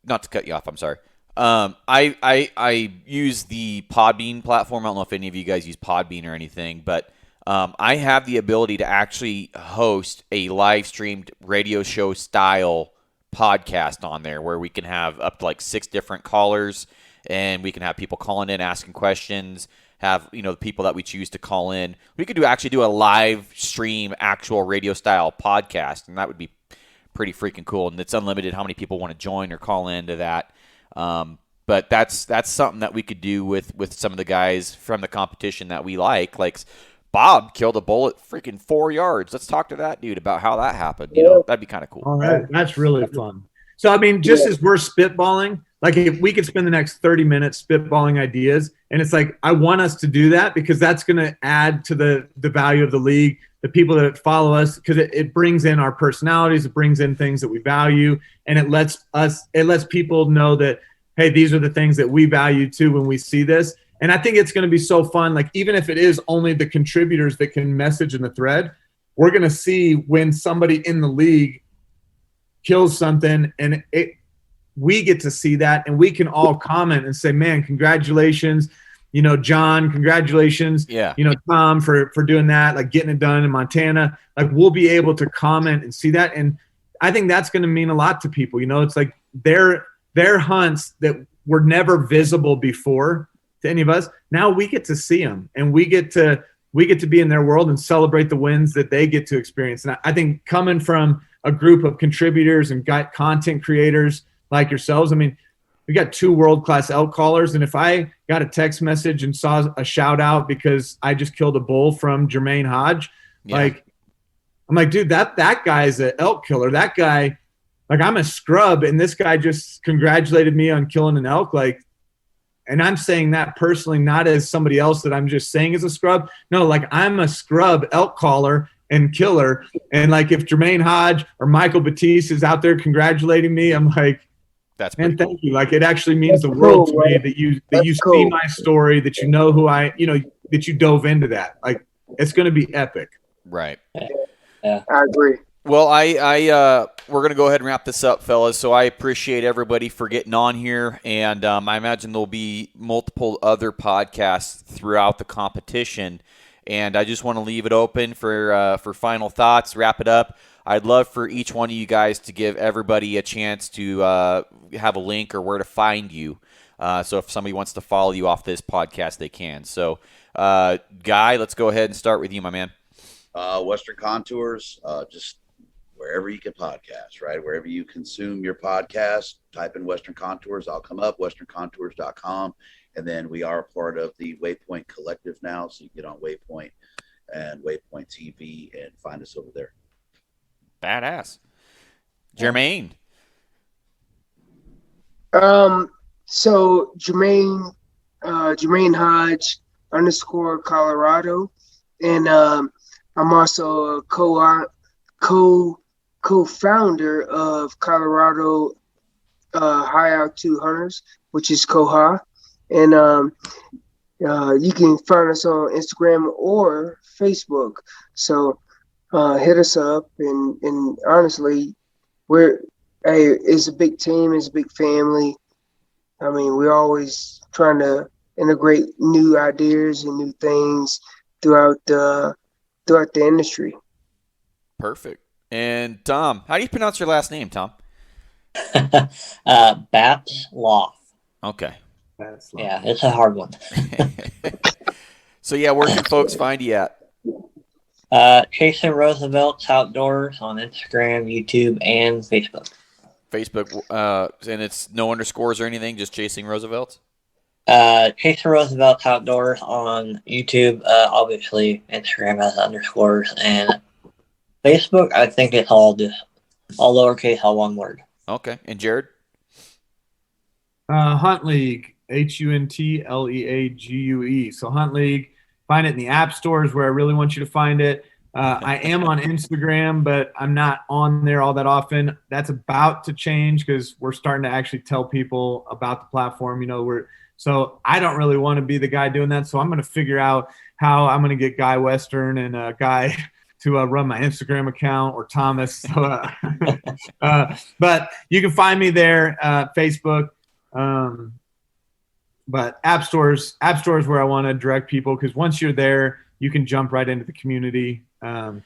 not to cut you off, I'm sorry. I use the Podbean platform. I don't know if any of you guys use Podbean or anything, but I have the ability to actually host a live streamed radio show style podcast on there where we can have up to like 6 different callers and we can have people calling in, asking questions, have, the people that we choose to call in. We could actually do a live stream, actual radio style podcast, and that would be pretty freaking cool. And it's unlimited how many people want to join or call into that. But that's something that we could do with some of the guys from the competition that we like. Like Bob killed a bull at freaking 4 yards. Let's talk to that dude about how that happened. That'd be kind of cool. All right, that's really fun. So I mean, just as we're spitballing, like if we could spend the next 30 minutes spitballing ideas, and it's like I want us to do that because that's going to add to the value of the league, the people that follow us, because it brings in our personalities, it brings in things that we value, and it lets people know that, hey, these are the things that we value too when we see this. And I think it's going to be so fun. Like even if it is only the contributors that can message in the thread, we're going to see when somebody in the league kills something, and we get to see that, and we can all comment and say, man, congratulations, John, congratulations, Tom for doing that, like getting it done in Montana. Like, we'll be able to comment and see that. And I think that's going to mean a lot to people. It's like their hunts that were never visible before to any of us. Now we get to see them, and we get to be in their world and celebrate the wins that they get to experience. And I think coming from a group of contributors and content creators like yourselves, I mean, we got 2 world-class elk callers, and if I got a text message and saw a shout out because I just killed a bull from Jermaine Hodge, like, I'm like, dude, that guy's an elk killer. That guy, like, I'm a scrub, and this guy just congratulated me on killing an elk. Like, and I'm saying that personally, not as somebody else that I'm just saying is a scrub. No, like, I'm a scrub elk caller and killer. And like, if Jermaine Hodge or Michael Batiste is out there congratulating me, I'm like, that's man, cool. Thank you. Like, it actually means the world to me that you see my story, that you know who that you dove into that. Like, it's going to be epic. Right. Yeah, I agree. Well, we're going to go ahead and wrap this up, fellas. So I appreciate everybody for getting on here, and I imagine there'll be multiple other podcasts throughout the competition. And I just want to leave it open for final thoughts, wrap it up. I'd love for each one of you guys to give everybody a chance to have a link or where to find you. So if somebody wants to follow you off this podcast, they can. So, Guy, let's go ahead and start with you, my man. Western Contours, just wherever you can podcast, right? Wherever you consume your podcast, type in Western Contours. I'll come up, westerncontours.com. And then we are a part of the Waypoint Collective now. So you get on Waypoint and Waypoint TV and find us over there. Badass. Jermaine. So Jermaine Hodge _ Colorado. And I'm also a co-founder of Colorado High Altitude Hunters, which is COHA. And you can find us on Instagram or Facebook. So hit us up, and honestly, it's a big team, it's a big family. I mean, we're always trying to integrate new ideas and new things throughout the industry. Perfect. And Tom, how do you pronounce your last name, Tom? Batsloff. Okay. Yeah, it's a hard one. So yeah, where can folks find you at? Chasing Roosevelt's Outdoors on Instagram, YouTube, and Facebook. Facebook, and it's no underscores or anything, just Chasing Roosevelt's? Chasing Roosevelt's Outdoors on YouTube, obviously Instagram has underscores, and Facebook, I think it's all lowercase, all one word. Okay. And Jared? Hunt League, HUNTLEAGUE. So Hunt League, find it in the app stores where I really want you to find it. I am on Instagram, but I'm not on there all that often. That's about to change because we're starting to actually tell people about the platform. So I don't really want to be the guy doing that. So I'm going to figure out how I'm going to get Guy Western and a guy to run my Instagram account, or Thomas. So, but you can find me there, Facebook. But app stores where I want to direct people, because once you're there, you can jump right into the community. And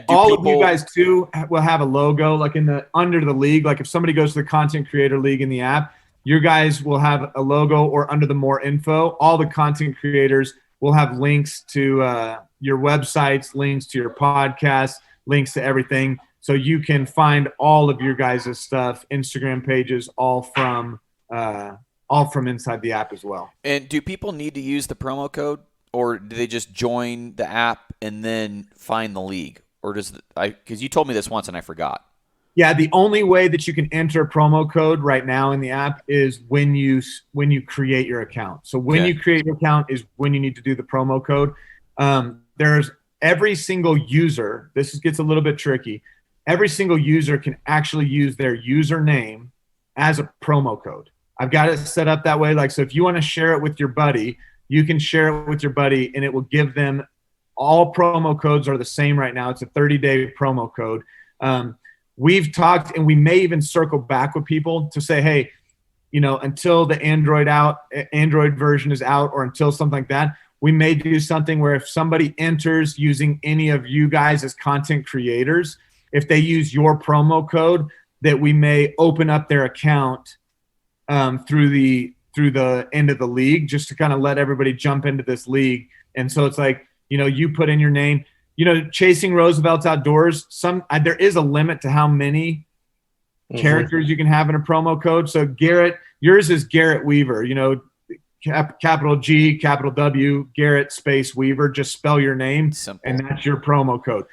all of you guys too will have a logo, like under the league. Like if somebody goes to the Content Creator League in the app, your guys will have a logo, or under the more info, all the content creators will have links to your websites, links to your podcast, links to everything. So you can find all of your guys' stuff, Instagram pages, all from inside the app as well. And do people need to use the promo code, or do they just join the app and then find the league? Or because you told me this once and I forgot. Yeah, the only way that you can enter a promo code right now in the app is when you create your account. So when you create your account is when you need to do the promo code. There's every single user. This gets a little bit tricky. Every single user can actually use their username as a promo code. I've got it set up that way. Like, so if you want to share it with your buddy, you can share it with your buddy, and it will give them all promo codes are the same right now. It's a 30-day promo code. We've talked, and we may even circle back with people to say, hey, until the Android version is out, or until something like that, we may do something where if somebody enters using any of you guys as content creators, if they use your promo code, that we may open up their account through the end of the league, just to kind of let everybody jump into this league. And so it's like, you put in your name, Chasing Roosevelt's Outdoors. There is a limit to how many characters you can have in a promo code. So Garrett, yours is Garrett Weaver, capital G, capital W, Garrett space Weaver. Just spell your name. Simple. And that's your promo code.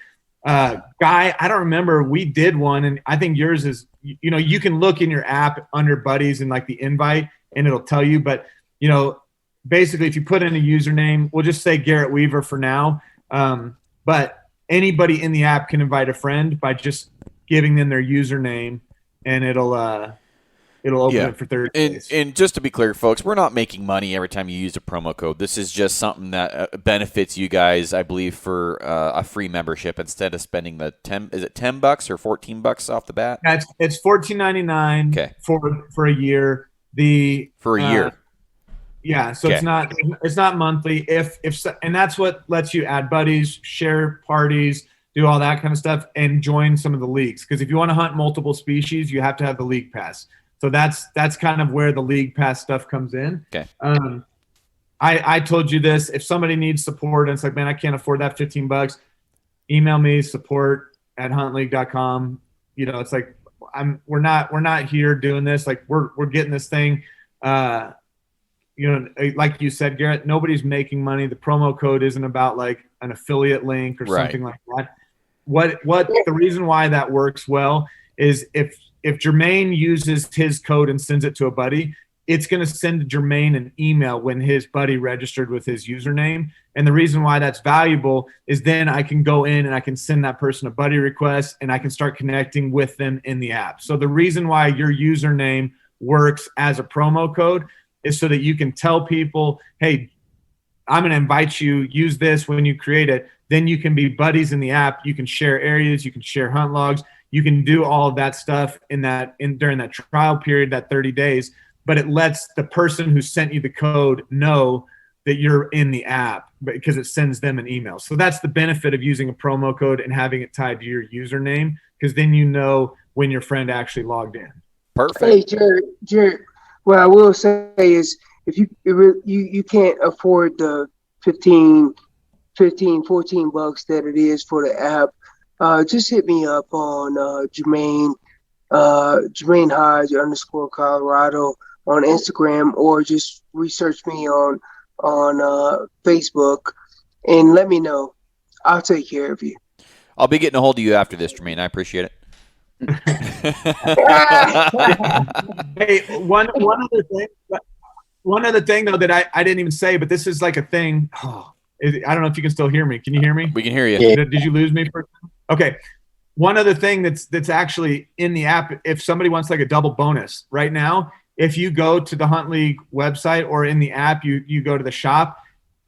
Guy, I don't remember. We did one, and I think yours is, you can look in your app under buddies and like the invite, and it'll tell you. But, basically, if you put in a username, we'll just say Garrett Weaver for now. But anybody in the app can invite a friend by just giving them their username, and it'll open it for 30 days. And just to be clear, folks, we're not making money every time you use a promo code. This is just something that benefits you guys, I believe, for a free membership instead of spending the $10 or $14 off the bat? Yeah, it's $14.99 for a year. For a year. Yeah, so it's not monthly. And that's what lets you add buddies, share parties, do all that kind of stuff, and join some of the leagues. Because if you want to hunt multiple species, you have to have the league pass. So that's kind of where the league pass stuff comes in. Okay. I told you this. If somebody needs support and it's like, man, I can't afford that $15, email me, support@huntleague.com. It's like we're not here doing this. Like we're getting this thing. Like you said, Garrett, nobody's making money. The promo code isn't about like an affiliate link or something like that. What the reason why that works well is if Jermaine uses his code and sends it to a buddy, it's going to send Jermaine an email when his buddy registered with his username. And the reason why that's valuable is then I can go in and I can send that person a buddy request and I can start connecting with them in the app. So the reason why your username works as a promo code is so that you can tell people, hey, I'm going to invite you, use this when you create it. Then you can be buddies in the app. You can share areas. You can share hunt logs. You can do all of that stuff during that trial period, that 30 days. But it lets the person who sent you the code know that you're in the app because it sends them an email. So that's the benefit of using a promo code and having it tied to your username, because then you know when your friend actually logged in. Perfect. Hey, Jared, what I will say is if you can't afford the $14 that it is for the app, just hit me up on Jermaine Hodge _Colorado on Instagram, or just research me on Facebook and let me know. I'll take care of you. I'll be getting a hold of you after this, Jermaine. I appreciate it. Hey, one other thing though that I didn't even say, but this is like a thing. I don't know if you can still hear me. Can you hear me? We can hear you. Yeah. Did you lose me for a second? Okay. One other thing that's actually in the app, if somebody wants like a double bonus right now, if you go to the Hunt League website or in the app, you go to the shop.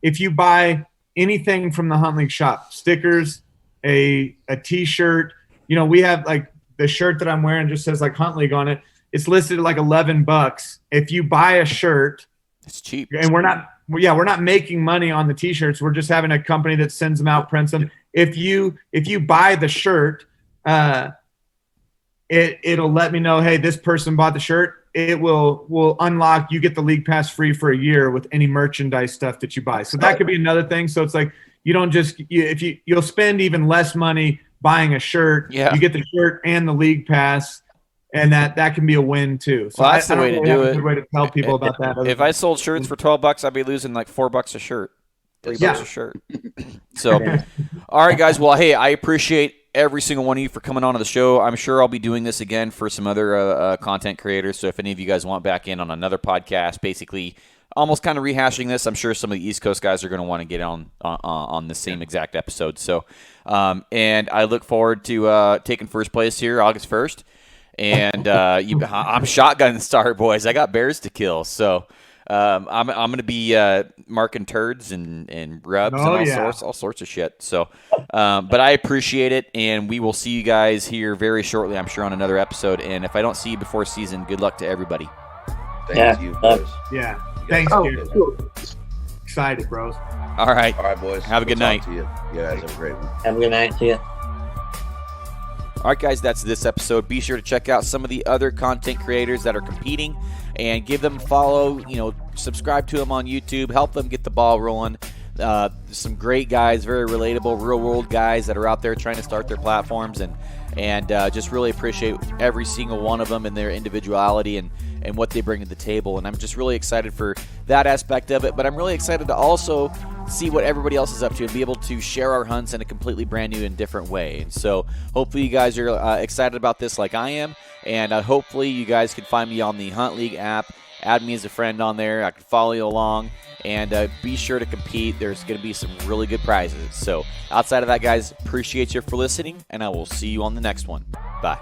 If you buy anything from the Hunt League shop, stickers, a t-shirt, we have like the shirt that I'm wearing just says like Hunt League on it. It's listed at like $11. If you buy a shirt, it's cheap. And we're not making money on the t-shirts. We're just having a company that sends them out, prints them. If you buy the shirt, it'll let me know, hey, this person bought the shirt. It will unlock, you get the league pass free for a year with any merchandise stuff that you buy. So that could be another thing. So it's like, you don't just, you'll spend even less money buying a shirt. Yeah. You get the shirt and the league pass, and that can be a win too. So that's the way to do it. A good way to tell people about that. If I sold shirts for $12, I'd be losing like $4 a shirt. $3 a shirt. So, all right, guys. Well, hey, I appreciate every single one of you for coming on to the show. I'm sure I'll be doing this again for some other content creators. So if any of you guys want back in on another podcast, basically almost kind of rehashing this, I'm sure some of the East Coast guys are going to want to get on the same exact episode. So, and I look forward to taking first place here August 1st. And I'm shotgun star, boys. I got bears to kill. So I'm going to be marking turds and rubs Oh, and yeah. all sorts of shit. So, but I appreciate it, and we will see you guys here very shortly, I'm sure, on another episode. And if I don't see you before season, good luck to everybody. Thank Yeah. you, boys. Yeah. You guys Thanks, have Oh, a dude. good one. cool. Excited, bros. All right. All right, boys. Have a good We'll night. talk to you. You guys have a great one. Have a good night. See ya. All right, guys, that's this episode. Be sure to check out some of the other content creators that are competing and give them a follow. Subscribe to them on YouTube. Help them get the ball rolling. Some great guys, very relatable, real-world guys that are out there trying to start their platforms, and just really appreciate every single one of them and their individuality and what they bring to the table. And I'm just really excited for that aspect of it. But I'm really excited to also see what everybody else is up to and be able to share our hunts in a completely brand new and different way. And so hopefully you guys are excited about this like I am. And hopefully you guys can find me on the Hunt League app. Add me as a friend on there. I can follow you along. And be sure to compete. There's going to be some really good prizes. So outside of that, guys, appreciate you for listening. And I will see you on the next one. Bye.